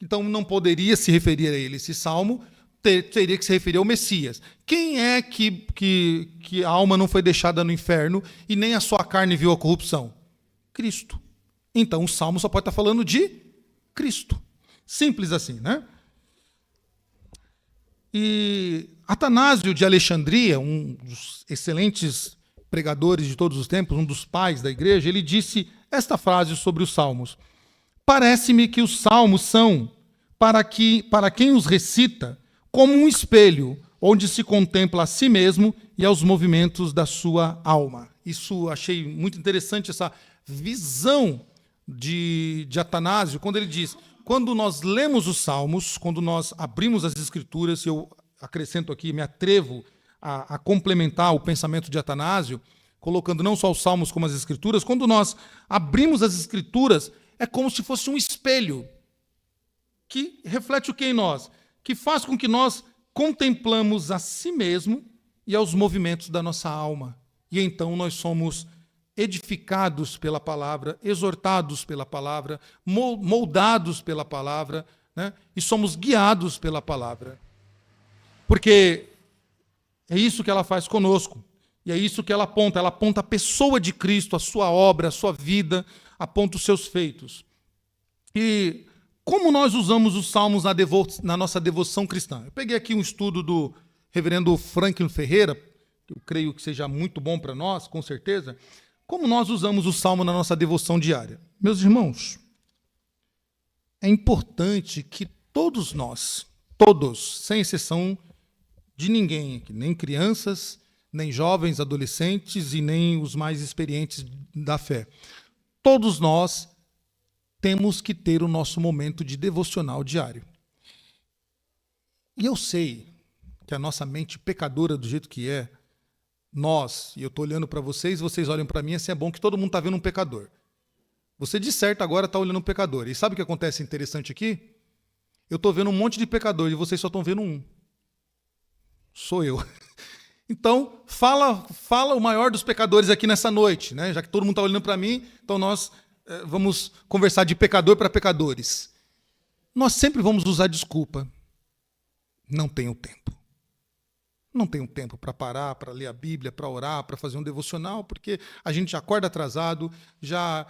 Então não poderia se referir a ele esse salmo, teria que se referir ao Messias. Quem é que a alma não foi deixada no inferno e nem a sua carne viu a corrupção? Cristo. Então o salmo só pode estar falando de Cristo. Simples assim, né? E Atanásio de Alexandria, um dos excelentes pregadores de todos os tempos, um dos pais da igreja, ele disse esta frase sobre os salmos: parece-me que os salmos são, para quem os recita, como um espelho, onde se contempla a si mesmo e aos movimentos da sua alma. Isso achei muito interessante, essa visão de Atanásio, quando ele diz: quando nós lemos os salmos, quando nós abrimos as escrituras, eu acrescento aqui, me atrevo a complementar o pensamento de Atanásio, colocando não só os salmos como as escrituras, quando nós abrimos as escrituras, é como se fosse um espelho que reflete o que em nós? Que faz com que nós contemplamos a si mesmo e aos movimentos da nossa alma. E então nós somos edificados pela palavra, exortados pela palavra, moldados pela palavra, né? E somos guiados pela palavra. Porque é isso que ela faz conosco. E é isso que ela aponta a pessoa de Cristo, a sua obra, a sua vida, aponta os seus feitos. E como nós usamos os salmos na nossa devoção cristã? Eu peguei aqui um estudo do reverendo Franklin Ferreira, que eu creio que seja muito bom para nós, com certeza. Como nós usamos o salmo na nossa devoção diária? Meus irmãos, é importante que todos nós, todos, sem exceção de ninguém aqui, nem crianças, nem jovens, adolescentes e nem os mais experientes da fé, todos nós temos que ter o nosso momento de devocional diário. E eu sei que a nossa mente pecadora do jeito que é, nós, e eu estou olhando para vocês, vocês olham para mim, assim é bom que todo mundo está vendo um pecador. Você de certo agora está olhando um pecador. E sabe o que acontece interessante aqui? Eu estou vendo um monte de pecador e vocês só estão vendo um. Sou eu. Então, fala o maior dos pecadores aqui nessa noite, né? Já que todo mundo está olhando para mim, então nós vamos conversar de pecador para pecadores. Nós sempre vamos usar desculpa. Não tenho tempo. Não tenho tempo para parar, para ler a Bíblia, para orar, para fazer um devocional, porque a gente já acorda atrasado, já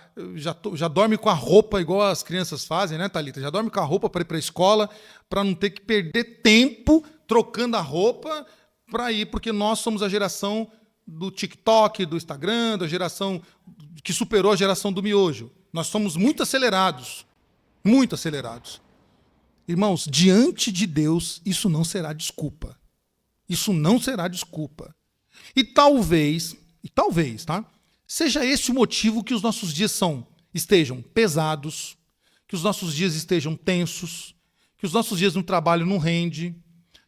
dorme com a roupa igual as crianças fazem, né, Thalita? Já dorme com a roupa para ir para a escola, para não ter que perder tempo trocando a roupa para ir, porque nós somos a geração do TikTok, do Instagram, da geração que superou a geração do miojo. Nós somos muito acelerados, muito acelerados. Irmãos, diante de Deus, isso não será desculpa. Isso não será desculpa. E talvez, tá? Seja esse o motivo que os nossos dias estejam pesados, que os nossos dias estejam tensos, que os nossos dias no trabalho não rende,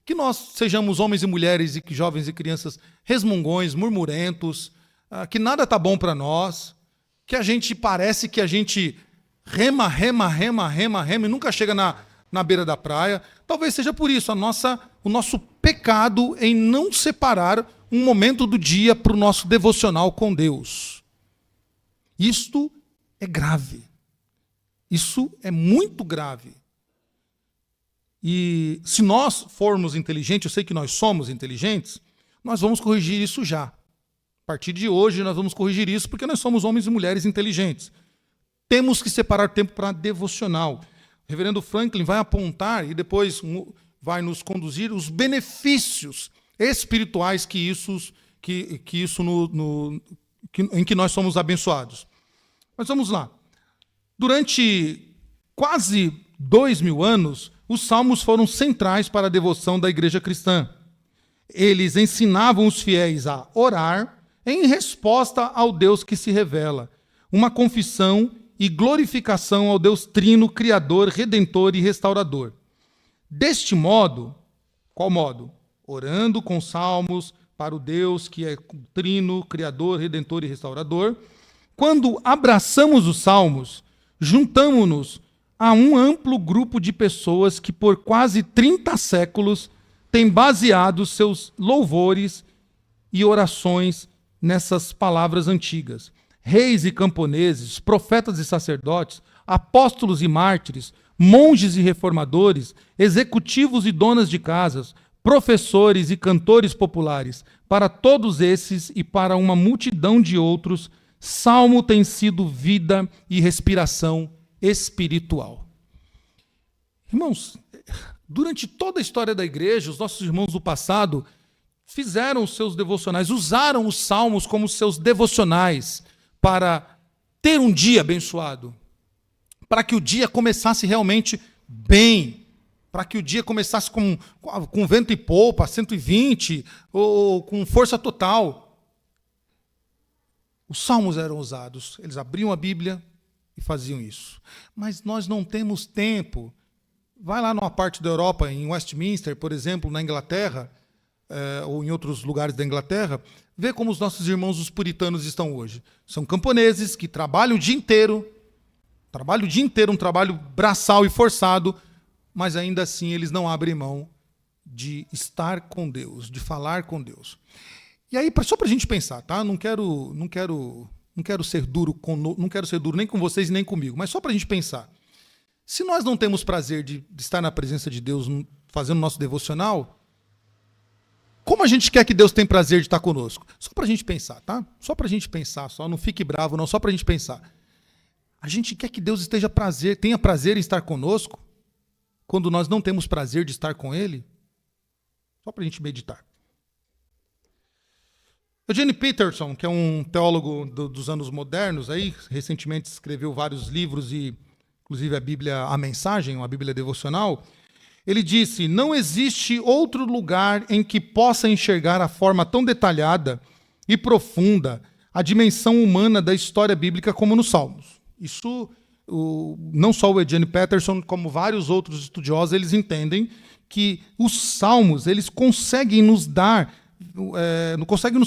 que nós sejamos homens e mulheres, e jovens e crianças resmungões, murmurentos, que nada está bom para nós, que a gente parece que a gente rema e nunca chega na beira da praia. Talvez seja por isso o nosso pecado em não separar um momento do dia para o nosso devocional com Deus. Isto é grave. Isso é muito grave. E se nós formos inteligentes, eu sei que nós somos inteligentes, nós vamos corrigir isso já. A partir de hoje nós vamos corrigir isso, porque nós somos homens e mulheres inteligentes. Temos que separar tempo para devocional. O reverendo Franklin vai apontar e depois vai nos conduzir os benefícios espirituais em que nós somos abençoados. Mas vamos lá. Durante quase 2000 anos, os salmos foram centrais para a devoção da igreja cristã. Eles ensinavam os fiéis a orar em resposta ao Deus que se revela, uma confissão e glorificação ao Deus Trino, Criador, Redentor e Restaurador. Deste modo, qual modo? Orando com salmos para o Deus que é Trino, Criador, Redentor e Restaurador. Quando abraçamos os salmos, juntamo-nos a um amplo grupo de pessoas que por quase 30 séculos têm baseado seus louvores e orações nessas palavras antigas. Reis e camponeses, profetas e sacerdotes, apóstolos e mártires, monges e reformadores, executivos e donas de casas, professores e cantores populares, para todos esses e para uma multidão de outros, salmo tem sido vida e respiração espiritual. Irmãos, durante toda a história da igreja, os nossos irmãos do passado fizeram os seus devocionais, usaram os salmos como seus devocionais para ter um dia abençoado, para que o dia começasse realmente bem, para que o dia começasse com vento e polpa, 120, ou com força total. Os salmos eram usados, eles abriam a Bíblia e faziam isso. Mas nós não temos tempo. Vai lá numa parte da Europa, em Westminster, por exemplo, na Inglaterra, ou em outros lugares da Inglaterra, vê como os nossos irmãos, os puritanos, estão hoje. São camponeses que trabalham o dia inteiro, um trabalho braçal e forçado, mas ainda assim eles não abrem mão de estar com Deus, de falar com Deus. E aí, só para a gente pensar, tá? Não quero ser duro nem com vocês nem comigo, mas só para a gente pensar. Se nós não temos prazer de estar na presença de Deus fazendo nosso devocional, como a gente quer que Deus tenha prazer de estar conosco? Só para a gente pensar, tá? Só para a gente pensar, não fique bravo, não, só para a gente pensar. A gente quer que Deus tenha prazer em estar conosco, quando nós não temos prazer de estar com Ele? Só para a gente meditar. Eugene Peterson, que é um teólogo dos anos modernos, aí, recentemente escreveu vários livros, e inclusive a Bíblia, a Mensagem, uma Bíblia devocional, ele disse: não existe outro lugar em que possa enxergar a forma tão detalhada e profunda a dimensão humana da história bíblica como nos Salmos. Isso, não só o Eugene Peterson, como vários outros estudiosos, eles entendem que os Salmos, eles conseguem nos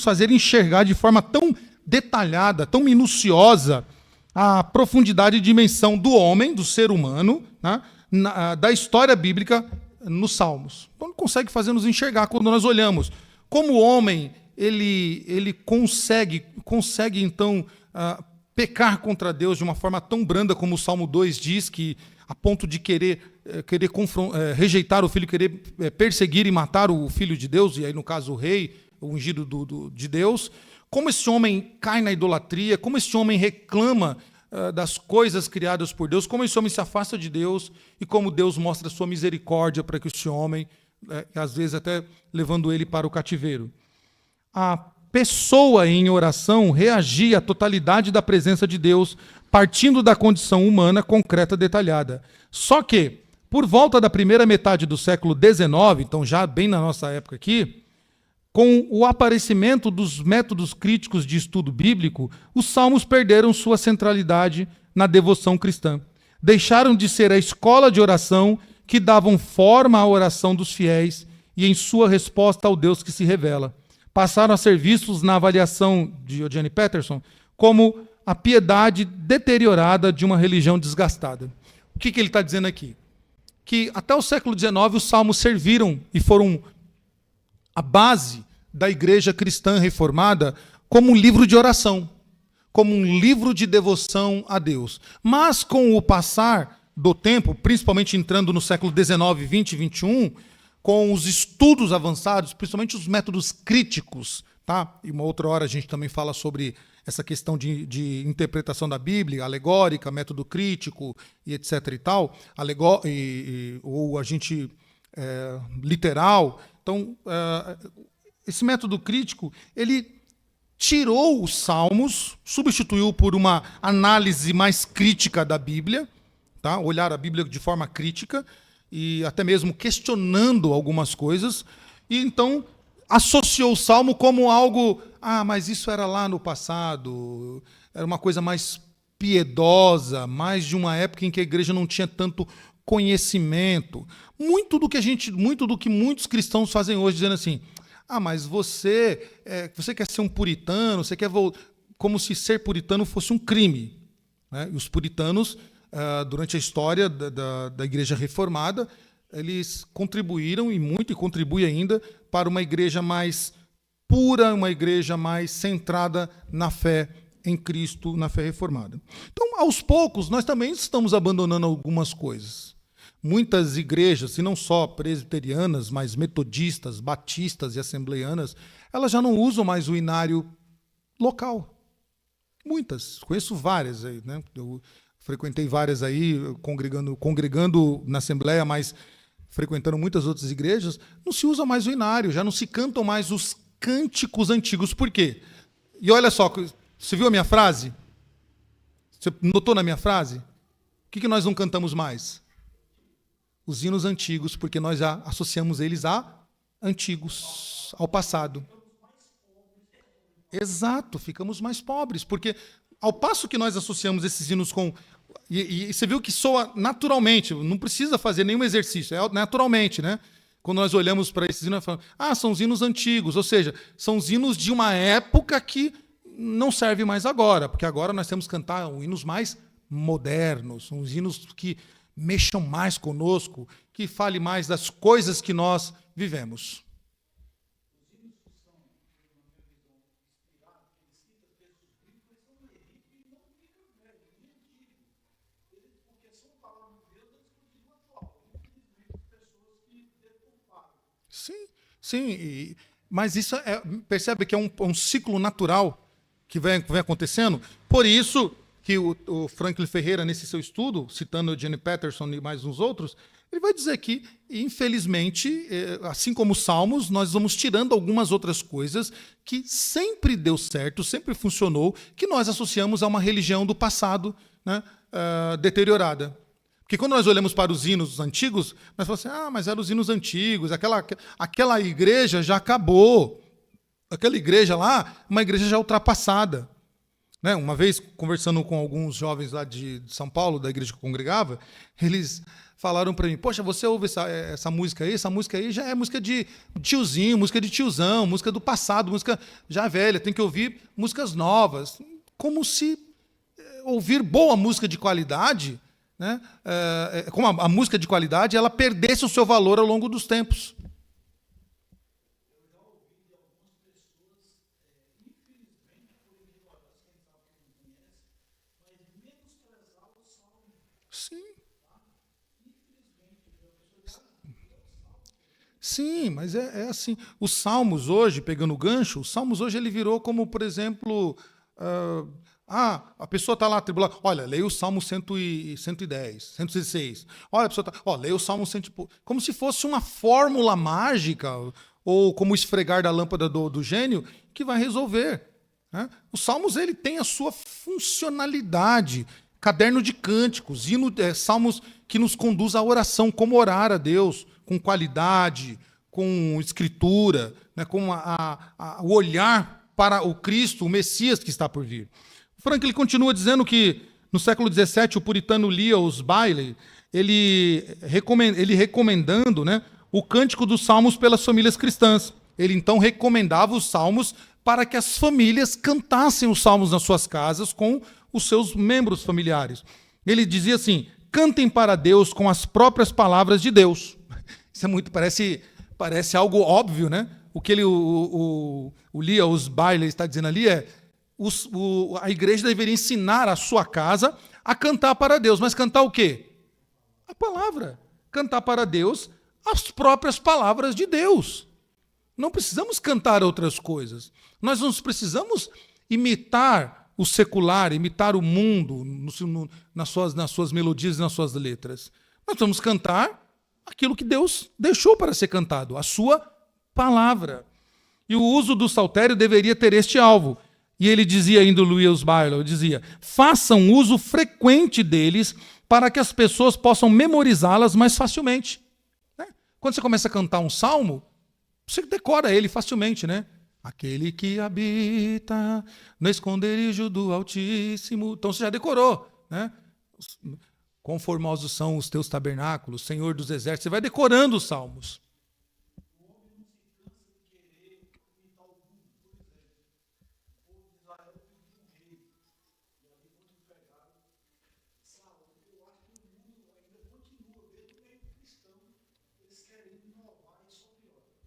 fazer enxergar de forma tão detalhada, tão minuciosa, a profundidade e dimensão do homem, do ser humano, né, da história bíblica nos Salmos. Então, ele consegue fazer nos enxergar quando nós olhamos. Como o homem, ele consegue então, pecar contra Deus de uma forma tão branda como o Salmo 2 diz, que a ponto de querer rejeitar o filho, querer perseguir e matar o filho de Deus, e aí no caso o rei, o ungido de Deus. Como esse homem cai na idolatria, como esse homem reclama das coisas criadas por Deus, como esse homem se afasta de Deus, e como Deus mostra a sua misericórdia para que esse homem, às vezes até levando ele para o cativeiro. A pessoa em oração reagia à totalidade da presença de Deus, partindo da condição humana concreta detalhada. Só que, por volta da primeira metade do século XIX, então já bem na nossa época aqui, com o aparecimento dos métodos críticos de estudo bíblico, os salmos perderam sua centralidade na devoção cristã. Deixaram de ser a escola de oração que davam forma à oração dos fiéis e em sua resposta ao Deus que se revela. Passaram a ser vistos, na avaliação de Eugene Peterson, como a piedade deteriorada de uma religião desgastada. O que ele está dizendo aqui? Que até o século XIX os salmos serviram e foram a base da igreja cristã reformada como um livro de oração, como um livro de devoção a Deus. Mas com o passar do tempo, principalmente entrando no século XIX, XX e XXI, com os estudos avançados, principalmente os métodos críticos, tá? E uma outra hora a gente também fala sobre essa questão de interpretação da Bíblia, alegórica, método crítico e etc. e tal, ou a gente literal. Então, esse método crítico, ele tirou os salmos, substituiu por uma análise mais crítica da Bíblia, tá? Olhar a Bíblia de forma crítica e até mesmo questionando algumas coisas, e então associou o salmo como algo, mas isso era lá no passado, era uma coisa mais piedosa, mais de uma época em que a igreja não tinha tanto conhecimento. Muito do que muitos cristãos fazem hoje, dizendo assim: mas você quer ser um puritano, você quer como se ser puritano fosse um crime, né? E os puritanos, durante a história da Igreja Reformada, eles contribuíram, e muito, e contribuem ainda, para uma igreja mais pura, uma igreja mais centrada na fé em Cristo, na fé reformada. Então, aos poucos, nós também estamos abandonando algumas coisas. Muitas igrejas, e não só presbiterianas, mas metodistas, batistas e assembleianas, elas já não usam mais o inário local. Muitas, conheço várias aí, né? Eu frequentei várias aí, congregando na Assembleia, mas frequentando muitas outras igrejas, não se usa mais o inário, já não se cantam mais os cânticos antigos. Por quê? E olha só, você viu a minha frase? Você notou na minha frase? O que nós não cantamos mais? Os hinos antigos, porque nós já associamos eles a antigos, ao passado. Exato, ficamos mais pobres, porque ao passo que nós associamos esses hinos com... E você viu que soa naturalmente, não precisa fazer nenhum exercício, é naturalmente, né? Quando nós olhamos para esses hinos, nós falamos, são os hinos antigos, ou seja, são os hinos de uma época que não serve mais agora, porque agora nós temos que cantar hinos mais modernos, uns hinos que mexam mais conosco, que fale mais das coisas que nós vivemos. Sim, mas isso percebe que é um ciclo natural que vem acontecendo. Por isso que o Franklin Ferreira, nesse seu estudo, citando o Jenny Patterson e mais uns outros, ele vai dizer que, infelizmente, assim como os Salmos, nós vamos tirando algumas outras coisas que sempre deu certo, sempre funcionou, que nós associamos a uma religião do passado, né, deteriorada. Porque quando nós olhamos para os hinos antigos, nós falamos assim, mas eram os hinos antigos, aquela igreja já acabou. Aquela igreja lá, uma igreja já ultrapassada. Né? Uma vez, conversando com alguns jovens lá de São Paulo, da igreja que eu congregava, eles falaram para mim, poxa, você ouve essa música aí já é música de tiozinho, música de tiozão, música do passado, música já velha, tem que ouvir músicas novas. Como se ouvir boa música de qualidade... Né? Como a música de qualidade, ela perdesse o seu valor ao longo dos tempos. Sim, mas é assim. Os Salmos hoje, pegando o gancho, os Salmos hoje ele virou como, por exemplo... a pessoa está lá atribulada. Olha, leia o Salmo 110, 116. Olha, a pessoa está... leia o Salmo 100... Como se fosse uma fórmula mágica, ou como esfregar da lâmpada do gênio, que vai resolver. Né? Os Salmos ele tem a sua funcionalidade. Caderno de cânticos, salmos que nos conduz à oração, como orar a Deus, com qualidade, com escritura, né? Com o olhar para o Cristo, o Messias que está por vir. Franklin continua dizendo que no século XVII o puritano Lewis Bailey, ele recomendando, né, o cântico dos salmos pelas famílias cristãs. Ele então recomendava os salmos para que as famílias cantassem os salmos nas suas casas com os seus membros familiares. Ele dizia assim, cantem para Deus com as próprias palavras de Deus. Isso é muito, parece algo óbvio, né? O que o Lewis Bailey está dizendo ali é, a igreja deveria ensinar a sua casa a cantar para Deus. Mas cantar o quê? A palavra. Cantar para Deus as próprias palavras de Deus. Não precisamos cantar outras coisas. Nós não precisamos imitar o secular, imitar o mundo nas suas melodias e nas suas letras. Nós vamos cantar aquilo que Deus deixou para ser cantado, a sua palavra. E o uso do saltério deveria ter este alvo. E ele dizia ainda, o Lewis Barlow, dizia, façam uso frequente deles para que as pessoas possam memorizá-las mais facilmente. Né? Quando você começa a cantar um salmo, você decora ele facilmente, né? Aquele que habita no esconderijo do Altíssimo. Então você já decorou, né? Quão formosos são os teus tabernáculos, Senhor dos exércitos. Você vai decorando os salmos.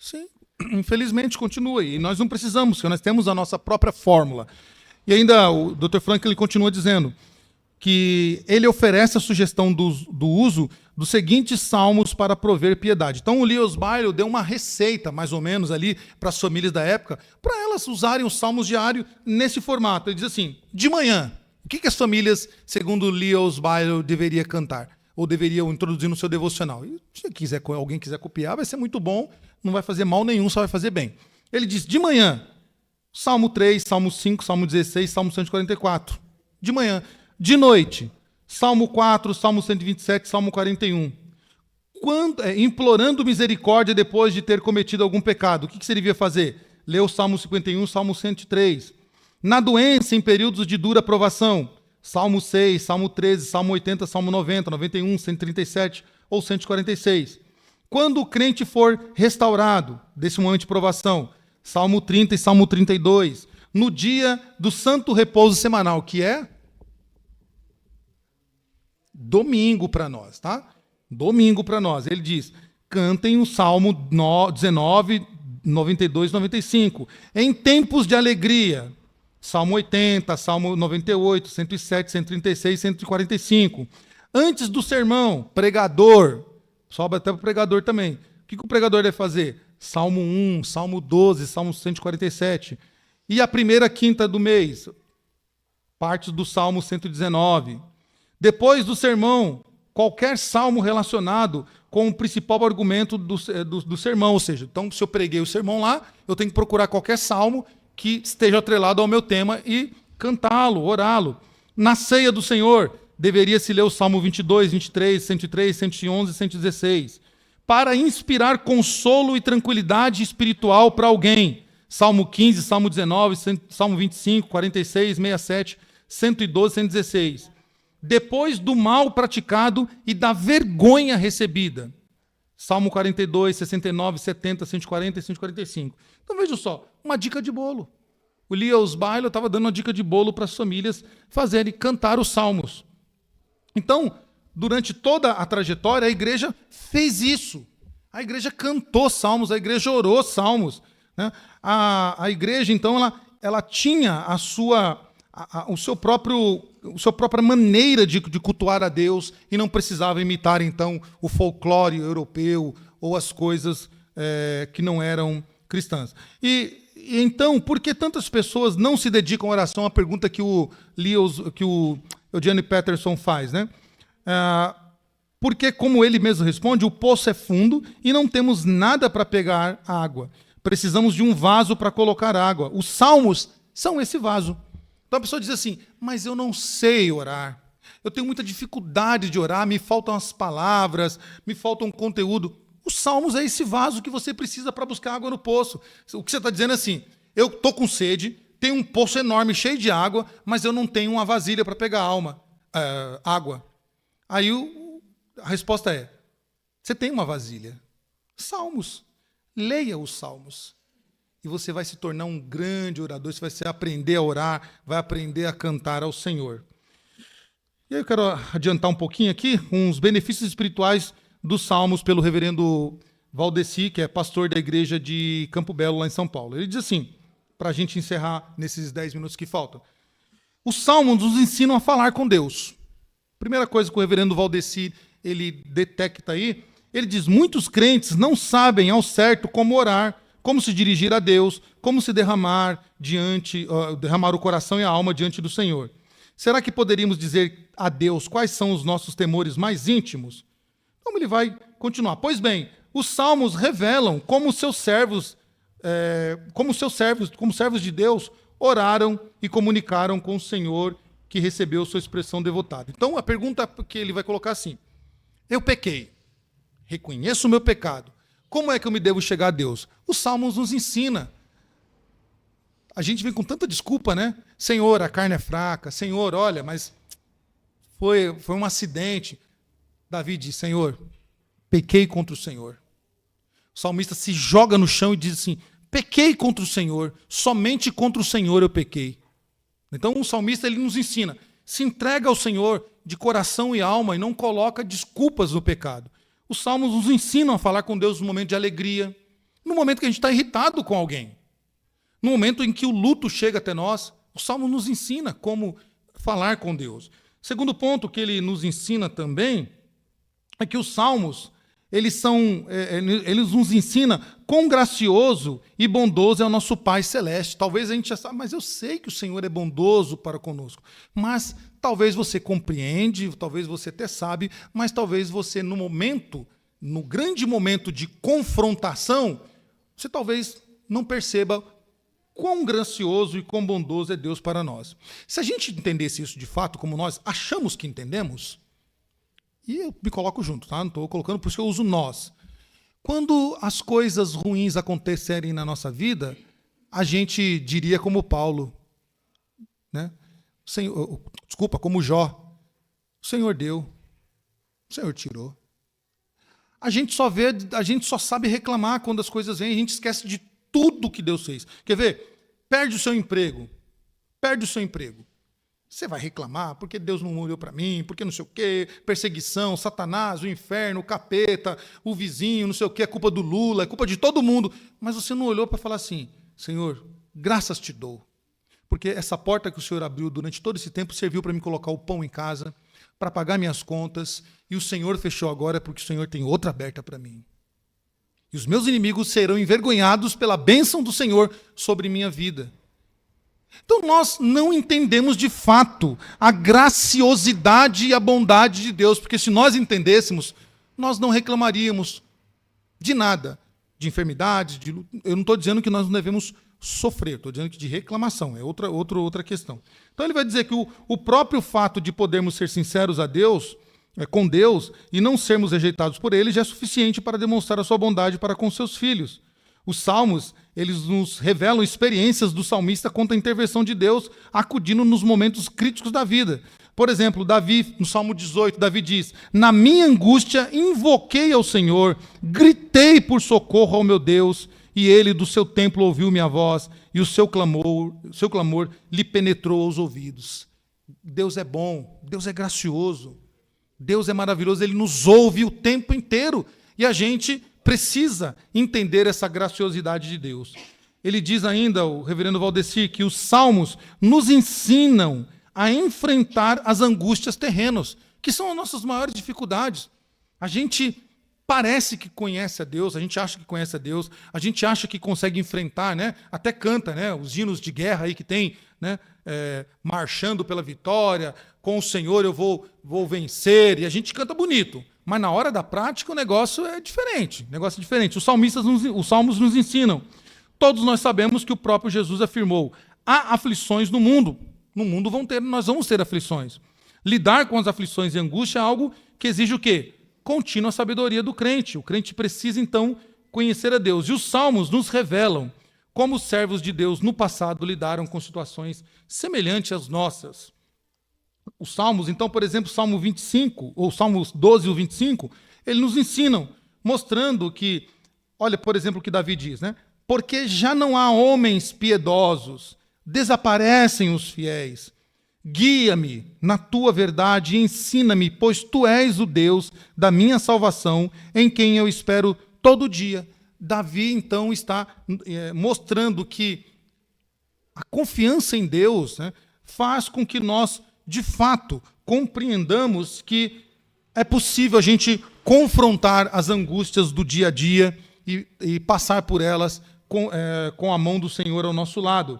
Sim, infelizmente continua. E nós não precisamos, porque nós temos a nossa própria fórmula. E ainda o Dr. Franklin continua dizendo que ele oferece a sugestão do uso dos seguintes salmos para prover piedade. Então o Lewis Barlow deu uma receita, mais ou menos, ali para as famílias da época, para elas usarem os salmos diários nesse formato. Ele diz assim, de manhã, o que as famílias, segundo o Lewis Barlow, deveriam cantar? Ou deveriam introduzir no seu devocional? E se alguém quiser copiar, vai ser muito bom, não vai fazer mal nenhum, só vai fazer bem. Ele diz, de manhã, Salmo 3, Salmo 5, Salmo 16, Salmo 144. De manhã. De noite, Salmo 4, Salmo 127, Salmo 41. Implorando misericórdia depois de ter cometido algum pecado. O que você devia fazer? Ler o Salmo 51, Salmo 103. Na doença, em períodos de dura provação, Salmo 6, Salmo 13, Salmo 80, Salmo 90, 91, 137 ou 146. Quando o crente for restaurado desse momento de provação, Salmo 30 e Salmo 32. No dia do santo repouso semanal, que é domingo para nós, tá? Domingo para nós. Ele diz, cantem o Salmo 19, 92, 95. Em tempos de alegria, Salmo 80, Salmo 98, 107, 136, 145. Antes do sermão, pregador, sobe até para o pregador também. O que o pregador deve fazer? Salmo 1, Salmo 12, Salmo 147. E a primeira quinta do mês, partes do Salmo 119. Depois do sermão, qualquer salmo relacionado com o principal argumento do sermão. Ou seja, então, se eu preguei o sermão lá, eu tenho que procurar qualquer salmo que esteja atrelado ao meu tema e cantá-lo, orá-lo. Na ceia do Senhor, deveria-se ler o Salmo 22, 23, 103, 111 e 116. Para inspirar consolo e tranquilidade espiritual para alguém. Salmo 15, Salmo 19, Salmo 25, 46, 67, 112, 116. Depois do mal praticado e da vergonha recebida. Salmo 42, 69, 70, 140 e 145. Então veja só, uma dica de bolo. O Lewis Barlow estava dando uma dica de bolo para as famílias fazerem cantar os salmos. Então, durante toda a trajetória, a igreja fez isso. A igreja cantou salmos, a igreja orou salmos. Né? A igreja, então, ela tinha a sua própria maneira de cultuar a Deus e não precisava imitar, então, o folclore europeu ou as coisas que não eram cristãs. E então, por que tantas pessoas não se dedicam à oração? A pergunta que o Eugene Peterson faz, né? Porque, como ele mesmo responde, o poço é fundo e não temos nada para pegar água. Precisamos de um vaso para colocar água. Os salmos são esse vaso. Então a pessoa diz assim, mas eu não sei orar. Eu tenho muita dificuldade de orar, me faltam as palavras, me falta um conteúdo. Os salmos é esse vaso que você precisa para buscar água no poço. O que você está dizendo é assim, eu estou com sede, tenho um poço enorme cheio de água, mas eu não tenho uma vasilha para pegar água. Aí a resposta é, você tem uma vasilha. Salmos. Leia os salmos. E você vai se tornar um grande orador, você vai aprender a orar, vai aprender a cantar ao Senhor. E aí eu quero adiantar um pouquinho aqui, uns benefícios espirituais dos salmos pelo reverendo Valdeci, que é pastor da igreja de Campo Belo, lá em São Paulo. Ele diz assim, para a gente encerrar nesses 10 minutos que faltam. Os salmos nos ensinam a falar com Deus. Primeira coisa que o reverendo Valdeci, ele detecta aí, ele diz, muitos crentes não sabem ao certo como orar, como se dirigir a Deus, como se derramar o coração e a alma diante do Senhor. Será que poderíamos dizer a Deus quais são os nossos temores mais íntimos? Então ele vai continuar. Pois bem, os salmos revelam como servos de Deus, oraram e comunicaram com o Senhor que recebeu sua expressão devotada. Então a pergunta que ele vai colocar assim: eu pequei, reconheço o meu pecado. Como é que eu me devo chegar a Deus? Os salmos nos ensina. A gente vem com tanta desculpa, né? Senhor, a carne é fraca. Senhor, olha, mas foi um acidente. Davi diz, Senhor, pequei contra o Senhor. O salmista se joga no chão e diz assim, pequei contra o Senhor, somente contra o Senhor eu pequei. Então o salmista ele nos ensina, se entrega ao Senhor de coração e alma e não coloca desculpas no pecado. Os salmos nos ensinam a falar com Deus no momento de alegria, no momento que a gente está irritado com alguém, no momento em que o luto chega até nós. O salmo nos ensina como falar com Deus. Segundo ponto que ele nos ensina também é que os salmos eles nos ensinam quão gracioso e bondoso é o nosso Pai Celeste. Talvez a gente já saiba, mas eu sei que o Senhor é bondoso para conosco. Mas talvez você compreende, talvez você até sabe, mas talvez você no grande momento de confrontação, você talvez não perceba quão gracioso e quão bondoso é Deus para nós. Se a gente entendesse isso de fato, como nós achamos que entendemos, e eu me coloco junto, tá? Não estou colocando, por isso que eu uso nós. Quando as coisas ruins acontecerem na nossa vida, a gente diria como Paulo, né? Como Jó. O Senhor deu, o Senhor tirou. A gente só sabe reclamar quando as coisas vêm, a gente esquece de tudo que Deus fez. Quer ver? Perde o seu emprego. Você vai reclamar porque Deus não olhou para mim, porque não sei o quê, perseguição, Satanás, o inferno, o capeta, o vizinho, não sei o quê, é culpa do Lula, é culpa de todo mundo. Mas você não olhou para falar assim, Senhor, graças te dou. Porque essa porta que o Senhor abriu durante todo esse tempo serviu para me colocar o pão em casa, para pagar minhas contas, e o Senhor fechou agora porque o Senhor tem outra aberta para mim. E os meus inimigos serão envergonhados pela bênção do Senhor sobre minha vida. Então nós não entendemos de fato a graciosidade e a bondade de Deus, porque se nós entendêssemos, nós não reclamaríamos de nada, de enfermidade, de luto. Eu não estou dizendo que nós não devemos sofrer, estou dizendo que de reclamação, é outra questão. Então ele vai dizer que o próprio fato de podermos ser sinceros a Deus, com Deus, e não sermos rejeitados por Ele, já é suficiente para demonstrar a sua bondade para com seus filhos. Os salmos, eles nos revelam experiências do salmista contra a intervenção de Deus, acudindo nos momentos críticos da vida. Por exemplo, Davi, no Salmo 18, Davi diz, na minha angústia invoquei ao Senhor, gritei por socorro ao meu Deus, e Ele do seu templo ouviu minha voz, e o seu clamor lhe penetrou aos ouvidos. Deus é bom, Deus é gracioso, Deus é maravilhoso, Ele nos ouve o tempo inteiro, e a gente precisa entender essa graciosidade de Deus. Ele diz ainda, o reverendo Valdeci, que os salmos nos ensinam a enfrentar as angústias terrenas, que são as nossas maiores dificuldades. A gente parece que conhece a Deus, a gente acha que conhece a Deus, a gente acha que consegue enfrentar, né? Até canta, né? Os hinos de guerra aí que tem, né? Marchando pela vitória, com o Senhor eu vou vencer, e a gente canta bonito. Mas na hora da prática o negócio é diferente. Os salmos nos ensinam. Todos nós sabemos que o próprio Jesus afirmou: há aflições no mundo. No mundo nós vamos ter aflições. Lidar com as aflições e angústia é algo que exige o quê? Contínua sabedoria do crente. O crente precisa, então, conhecer a Deus. E os salmos nos revelam como os servos de Deus no passado lidaram com situações semelhantes às nossas. Os salmos, então, por exemplo, Salmo 25, ou Salmos 12 e o 25, eles nos ensinam, mostrando que, olha, por exemplo, o que Davi diz, né? Porque já não há homens piedosos, desaparecem os fiéis. Guia-me na tua verdade e ensina-me, pois tu és o Deus da minha salvação, em quem eu espero todo dia. Davi, então, está mostrando que a confiança em Deus, né, faz com que nós, de fato, compreendamos que é possível a gente confrontar as angústias do dia a dia e passar por elas com a mão do Senhor ao nosso lado.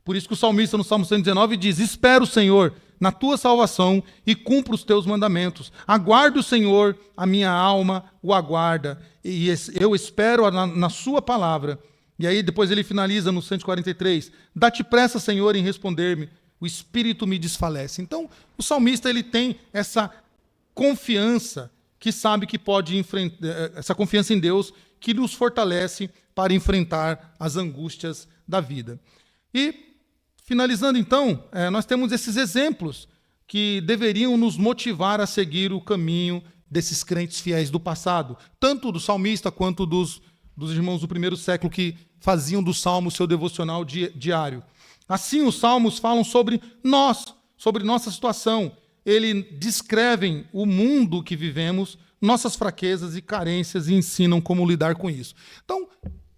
Por isso que o salmista, no Salmo 119, diz: espera o Senhor na tua salvação e cumpra os teus mandamentos. Aguardo o Senhor, a minha alma o aguarda, e eu espero na sua palavra. E aí depois ele finaliza no 143, dá-te pressa, Senhor, em responder-me, o espírito me desfalece. Então, o salmista ele tem essa confiança que sabe que pode enfrentar, essa confiança em Deus que nos fortalece para enfrentar as angústias da vida. E, finalizando então, nós temos esses exemplos que deveriam nos motivar a seguir o caminho desses crentes fiéis do passado, tanto do salmista quanto dos irmãos do primeiro século que faziam do Salmo seu devocional diário. Assim, os Salmos falam sobre nós, sobre nossa situação. Eles descrevem o mundo que vivemos, nossas fraquezas e carências e ensinam como lidar com isso. Então,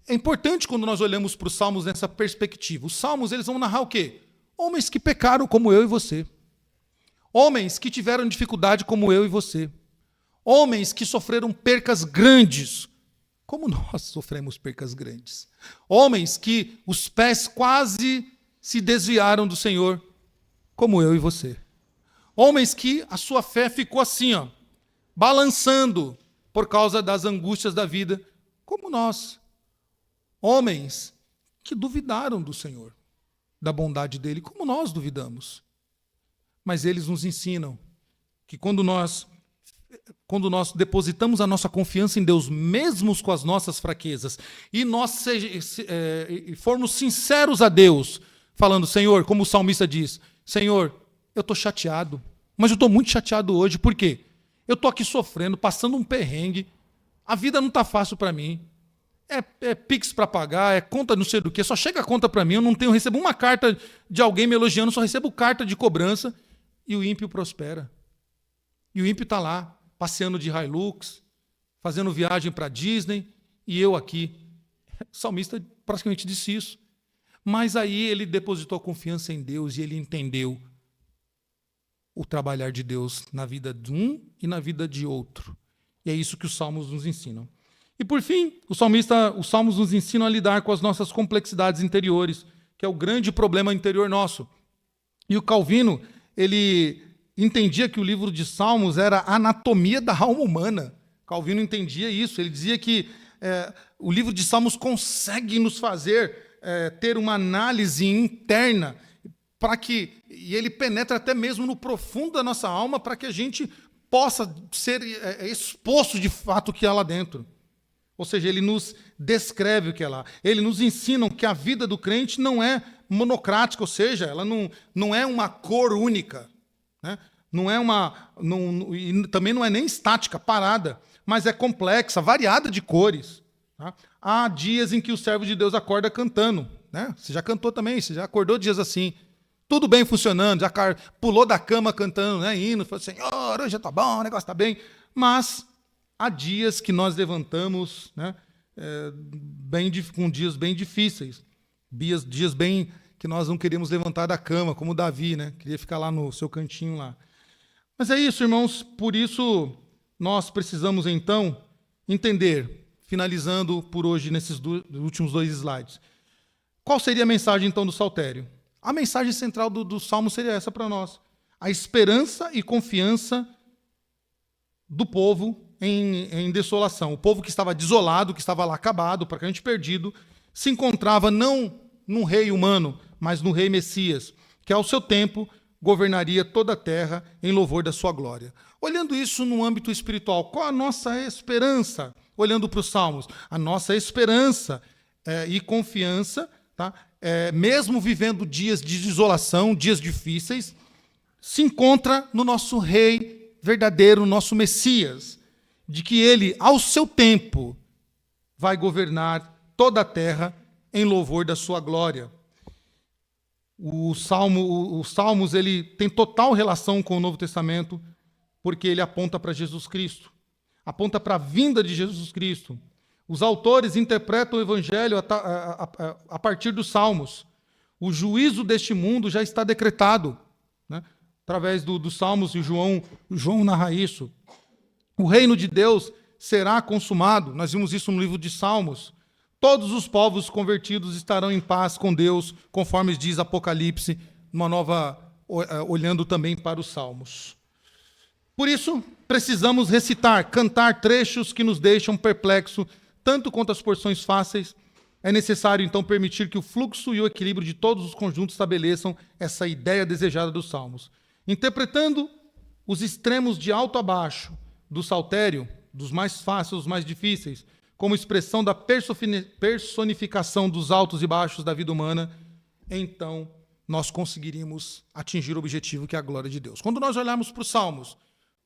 é importante quando nós olhamos para os Salmos nessa perspectiva. Os Salmos, eles vão narrar o quê? Homens que pecaram como eu e você. Homens que tiveram dificuldade como eu e você. Homens que sofreram percas grandes, como nós sofremos percas grandes. Homens que os pés quase se desviaram do Senhor, como eu e você. Homens que a sua fé ficou assim, ó, balançando por causa das angústias da vida, como nós. Homens que duvidaram do Senhor, da bondade dele, como nós duvidamos. Mas eles nos ensinam que quando nós depositamos a nossa confiança em Deus, mesmo com as nossas fraquezas, e nós formos sinceros a Deus, falando, Senhor, como o salmista diz, Senhor, eu estou chateado, mas eu estou muito chateado hoje, por quê? Eu estou aqui sofrendo, passando um perrengue, a vida não está fácil para mim, é Pix para pagar, é conta não sei do que, só chega a conta para mim, eu não recebo uma carta de alguém me elogiando, só recebo carta de cobrança, e o ímpio prospera. E o ímpio está lá, passeando de Hilux, fazendo viagem para Disney, e eu aqui. O salmista praticamente disse isso. Mas aí ele depositou confiança em Deus e ele entendeu o trabalhar de Deus na vida de um e na vida de outro. E é isso que os salmos nos ensinam. E por fim, os salmos nos ensinam a lidar com as nossas complexidades interiores, que é o grande problema interior nosso. E o Calvino, ele entendia que o livro de Salmos era a anatomia da alma humana. Calvino entendia isso. Ele dizia que o livro de Salmos consegue nos fazer ter uma análise interna e ele penetra até mesmo no profundo da nossa alma para que a gente possa ser exposto de fato o que há lá dentro. Ou seja, ele nos descreve o que é lá. Ele nos ensina que a vida do crente não é monocrática, ou seja, ela não é uma cor única, né? E também não é nem estática, parada, mas é complexa, variada de cores. Tá? Há dias em que o servo de Deus acorda cantando. Né? Você já cantou também, você já acordou dias assim. Tudo bem funcionando, já pulou da cama cantando, né, hino, falou, Senhor, hoje está bom, o negócio está bem. Mas há dias que nós levantamos, né, com dias bem difíceis, dias bem que nós não queríamos levantar da cama, como Davi, né, queria ficar lá no seu cantinho lá. Mas é isso, irmãos, por isso nós precisamos então entender, finalizando por hoje nesses últimos 2 slides, qual seria a mensagem então do saltério? A mensagem central do Salmo seria essa para nós, a esperança e confiança do povo em desolação. O povo que estava desolado, que estava lá acabado, praticamente perdido, se encontrava não num rei humano, mas no rei Messias, que ao seu tempo governaria toda a terra em louvor da sua glória. Olhando isso no âmbito espiritual, qual a nossa esperança? Olhando para os Salmos, a nossa esperança e confiança, tá? Mesmo vivendo dias de desolação, dias difíceis, se encontra no nosso rei verdadeiro, nosso Messias, de que ele, ao seu tempo, vai governar toda a terra em louvor da sua glória. Os Salmos ele tem total relação com o Novo Testamento, porque ele aponta para Jesus Cristo, aponta para a vinda de Jesus Cristo. Os autores interpretam o Evangelho a partir dos Salmos. O juízo deste mundo já está decretado, né? Através dos Salmos, e João narra isso. O reino de Deus será consumado. Nós vimos isso no livro de Salmos. Todos os povos convertidos estarão em paz com Deus, conforme diz Apocalipse, olhando também para os Salmos. Por isso, precisamos recitar, cantar trechos que nos deixam perplexos, tanto quanto as porções fáceis. É necessário, então, permitir que o fluxo e o equilíbrio de todos os conjuntos estabeleçam essa ideia desejada dos Salmos. Interpretando os extremos de alto a baixo do saltério, dos mais fáceis aos mais difíceis, como expressão da personificação dos altos e baixos da vida humana, então nós conseguiríamos atingir o objetivo que é a glória de Deus. Quando nós olharmos para os Salmos,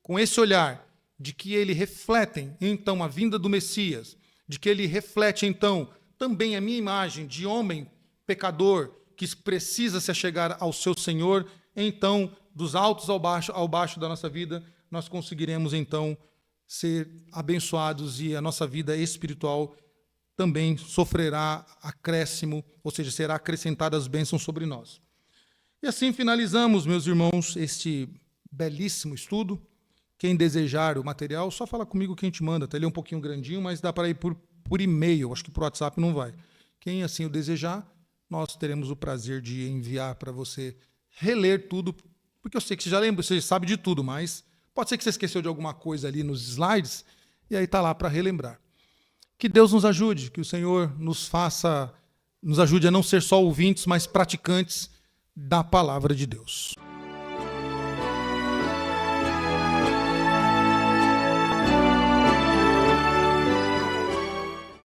com esse olhar de que ele refletem, então, a vinda do Messias, de que ele reflete, então, também a minha imagem de homem pecador que precisa se achegar ao seu Senhor, então, dos altos ao baixo da nossa vida, nós conseguiremos, então, ser abençoados e a nossa vida espiritual também sofrerá acréscimo, ou seja, será acrescentadas bênçãos sobre nós. E assim finalizamos, meus irmãos, este belíssimo estudo. Quem desejar o material, só fala comigo que a gente manda. Ele é um pouquinho grandinho, mas dá para ir por e-mail, acho que por WhatsApp não vai. Quem assim o desejar, nós teremos o prazer de enviar para você reler tudo, porque eu sei que você já lembra, você sabe de tudo, mas pode ser que você esqueceu de alguma coisa ali nos slides, e aí está lá para relembrar. Que Deus nos ajude, que o Senhor nos ajude a não ser só ouvintes, mas praticantes da palavra de Deus.